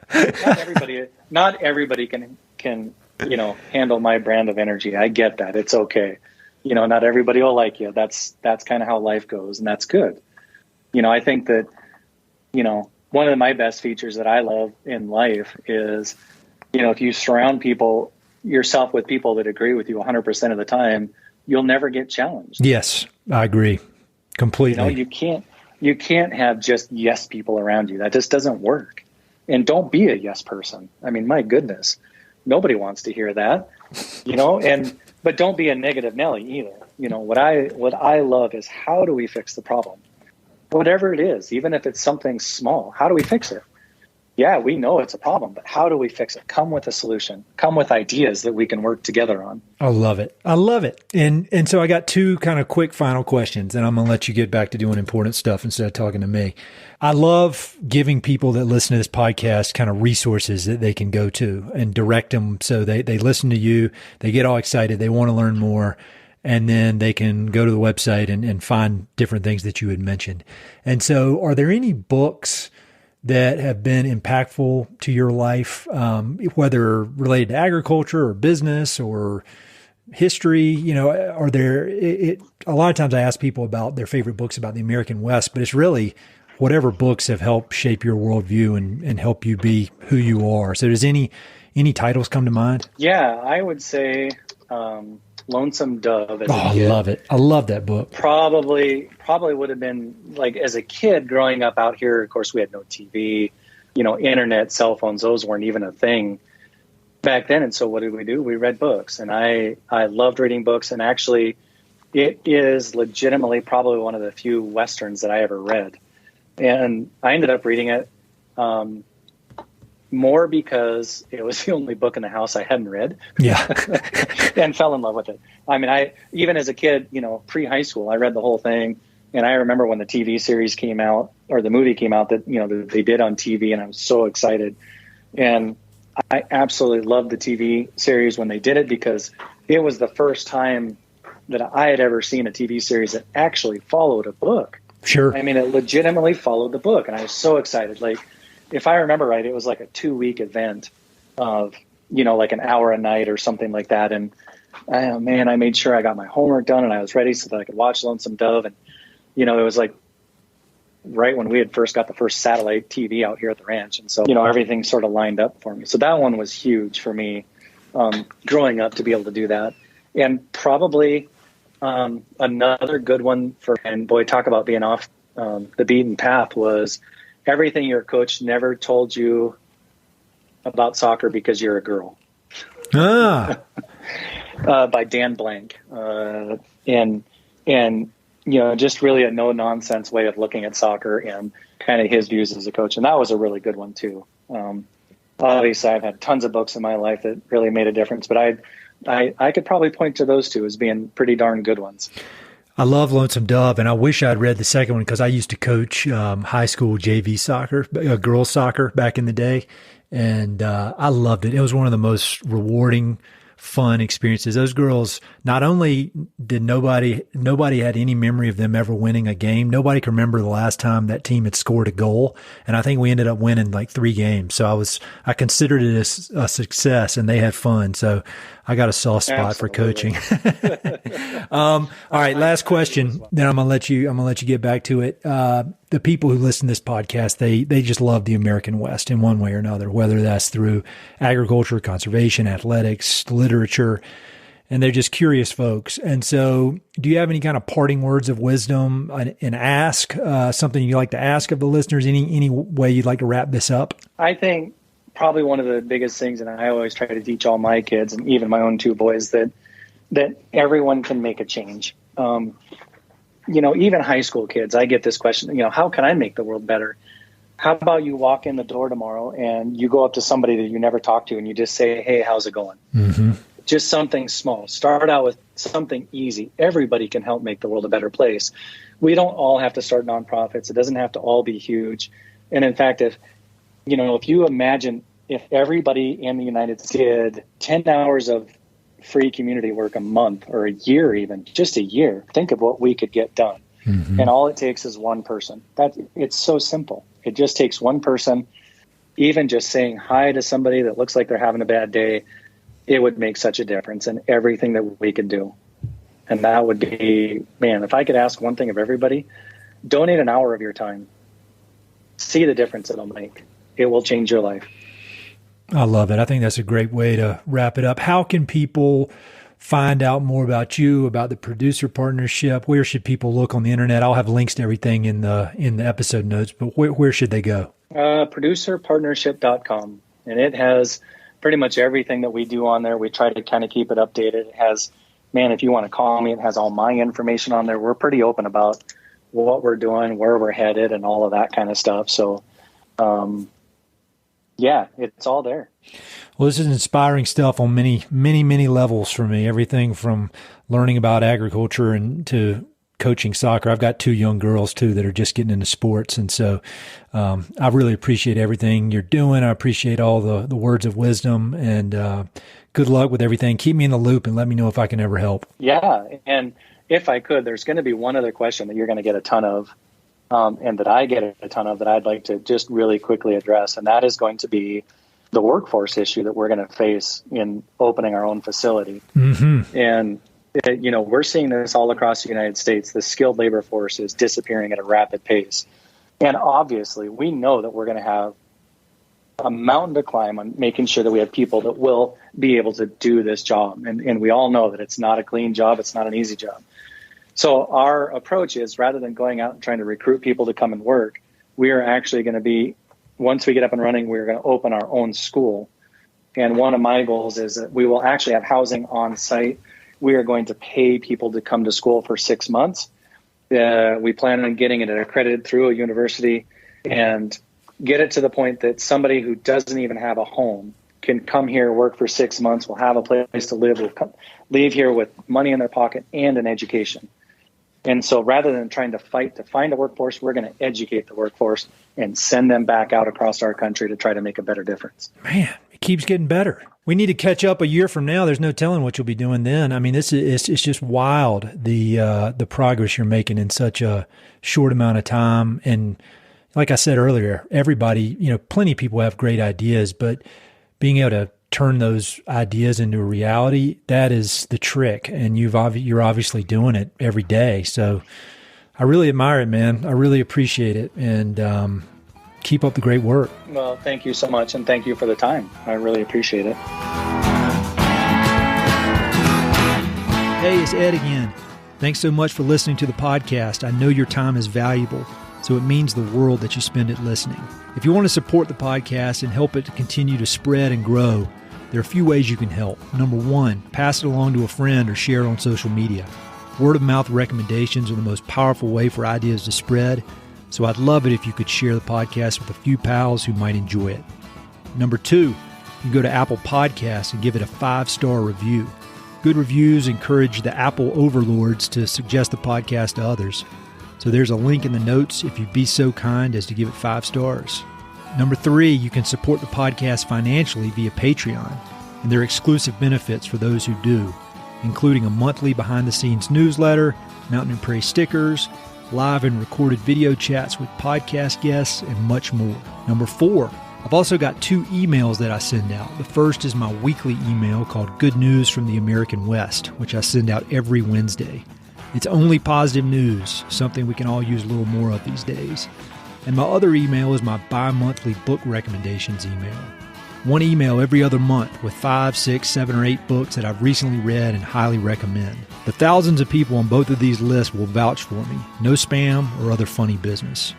Not everybody can handle my brand of energy. I get that. It's okay. Not everybody will like you. That's kind of how life goes, and that's good. I think that, one of my best features that I love in life is, if you surround yourself with people that agree with you 100% of the time, you'll never get challenged. Yes, I agree completely. You can't have just yes people around you. That just doesn't work. And don't be a yes person. I mean, my goodness, nobody wants to hear that, but don't be a negative Nelly either. What I love is, how do we fix the problem? Whatever it is, even if it's something small, how do we fix it? Yeah, we know it's a problem, but how do we fix it? Come with a solution. Come with ideas that we can work together on. I love it. And so I got two kind of quick final questions, and I'm going to let you get back to doing important stuff instead of talking to me. I love giving people that listen to this podcast kind of resources that they can go to and direct them so they listen to you, they get all excited, they want to learn more, and then they can go to the website and find different things that you had mentioned. And so are there any books that have been impactful to your life, whether related to agriculture or business or history? Are there, a lot of times I ask people about their favorite books about the American West, but it's really whatever books have helped shape your worldview and help you be who you are. So does any titles come to mind? Yeah, I would say, Lonesome Dove. I love it. I love that book. Probably would have been like, as a kid growing up out here, of course we had no TV, internet, cell phones, those weren't even a thing back then. And so what did we do? We read books, and I loved reading books. And actually it is legitimately probably one of the few Westerns that I ever read. And I ended up reading it, more because it was the only book in the house I hadn't read. Yeah. And fell in love with it. I mean, even as a kid, pre-high school, I read the whole thing. And I remember when the TV series came out, or the movie came out that, that they did on TV, and I was so excited. And I absolutely loved the TV series when they did it, because it was the first time that I had ever seen a TV series that actually followed a book. Sure. I mean, it legitimately followed the book, and I was so excited. Like, if I remember right, it was like a 2-week event of, like an hour a night or something like that. And I made sure I got my homework done and I was ready so that I could watch Lonesome Dove. And, it was like right when we had first got the first satellite TV out here at the ranch. And so, everything sort of lined up for me. So that one was huge for me, growing up, to be able to do that. And probably another good one and boy, talk about being off the beaten path, was Everything Your Coach Never Told You About Soccer Because You're a Girl. By Dan Blank. And just really a no nonsense way of looking at soccer. And kind of his views as a coach. And that was a really good one too. Obviously I've had tons of books in my life that really made a difference, but I could probably point to those two as being pretty darn good ones. I love Lonesome Dove, and I wish I'd read the second one because I used to coach high school JV soccer, girls soccer back in the day, and I loved it. It was one of the most rewarding, fun experiences. Those girls, not only did nobody had any memory of them ever winning a game. Nobody can remember the last time that team had scored a goal. And I think we ended up winning like 3 games. So I considered it a success, and they had fun. So I got a soft spot for coaching. All right. Last question. Then I'm going to let you get back to it. The people who listen to this podcast, they just love the American West in one way or another, whether that's through agriculture, conservation, athletics, literature, and they're just curious folks. And so do you have any kind of parting words of wisdom and ask, something you'd like to ask of the listeners? Any way you'd like to wrap this up? I think probably one of the biggest things, and I always try to teach all my kids and even my own 2 boys, that everyone can make a change. Even high school kids, I get this question, how can I make the world better? How about you walk in the door tomorrow and you go up to somebody that you never talked to and you just say, hey, how's it going? Mm-hmm. Just something small. Start out with something easy. Everybody can help make the world a better place. We don't all have to start nonprofits. It doesn't have to all be huge. And in fact, if you imagine if everybody in the United States did 10 hours of free community work a month or a year, even just a year, think of what we could get done. Mm-hmm. And all it takes is one person. It's so simple. It just takes one person. Even just saying hi to somebody that looks like they're having a bad day, it would make such a difference in everything that we could do. And that would be, man, if I could ask one thing of everybody, donate an hour of your time. See the difference it'll make. It will change your life. I love it. I think that's a great way to wrap it up. How can people find out more about you, about the producer partnership? Where should people look on the internet? I'll have links to everything in the episode notes, but where should they go? Producerpartnership.com. And it has pretty much everything that we do on there. We try to kind of keep it updated. It has, if you want to call me, it has all my information on there. We're pretty open about what we're doing, where we're headed, and all of that kind of stuff. So, it's all there. Well, this is inspiring stuff on many, many, many levels for me. Everything from learning about agriculture and to coaching soccer. I've got 2 young girls too that are just getting into sports. And so I really appreciate everything you're doing. I appreciate all the words of wisdom, and good luck with everything. Keep me in the loop and let me know if I can ever help. Yeah. And if I could, there's going to be one other question that you're going to get a ton of, and that I get a ton of, that I'd like to just really quickly address. And that is going to be the workforce issue that we're going to face in opening our own facility. Mm-hmm. And we're seeing this all across the United States. The skilled labor force is disappearing at a rapid pace. And obviously, we know that we're going to have a mountain to climb on making sure that we have people that will be able to do this job. And we all know that it's not a clean job. It's not an easy job. So our approach is, rather than going out and trying to recruit people to come and work, we are actually going to be, once we get up and running, we're going to open our own school. And one of my goals is that we will actually have housing on site. We are going to pay people to come to school for 6 months. We plan on getting it accredited through a university and get it to the point that somebody who doesn't even have a home can come here, work for 6 months, will have a place to live, will leave here with money in their pocket and an education. And so rather than trying to fight to find a workforce, we're going to educate the workforce and send them back out across our country to try to make a better difference. Man, it keeps getting better. We need to catch up a year from now. There's no telling what you'll be doing then. I mean, it's just wild, the progress you're making in such a short amount of time. And like I said earlier, everybody, plenty of people have great ideas, but being able to turn those ideas into a reality, that is the trick. And you're obviously doing it every day. So I really admire it, man. I really appreciate it. And keep up the great work. Well, thank you so much. And thank you for the time. I really appreciate it. Hey, it's Ed again. Thanks so much for listening to the podcast. I know your time is valuable, so it means the world that you spend it listening. If you want to support the podcast and help it to continue to spread and grow, there are a few ways you can help. Number 1, pass it along to a friend or share it on social media. Word of mouth recommendations are the most powerful way for ideas to spread. So I'd love it if you could share the podcast with a few pals who might enjoy it. Number 2, you can go to Apple Podcasts and give it a 5-star review. Good reviews encourage the Apple overlords to suggest the podcast to others. So there's a link in the notes if you'd be so kind as to give it 5 stars. Number 3, you can support the podcast financially via Patreon, and there are exclusive benefits for those who do, including a monthly behind-the-scenes newsletter, Mountain and Prairie stickers, live and recorded video chats with podcast guests, and much more. Number 4, I've also got 2 emails that I send out. The first is my weekly email called Good News from the American West, which I send out every Wednesday. It's only positive news, something we can all use a little more of these days. And my other email is my bi-monthly book recommendations email. One email every other month with 5, 6, 7, or 8 books that I've recently read and highly recommend. The thousands of people on both of these lists will vouch for me. No spam or other funny business.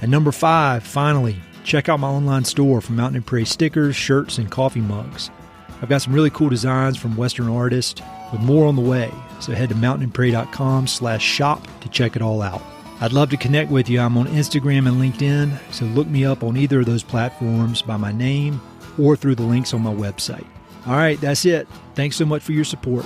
And number 5, finally, check out my online store for Mountain and Prairie stickers, shirts, and coffee mugs. I've got some really cool designs from Western artists with more on the way. So head to mountainandprairie.com/shop to check it all out. I'd love to connect with you. I'm on Instagram and LinkedIn, so look me up on either of those platforms by my name or through the links on my website. All right, that's it. Thanks so much for your support.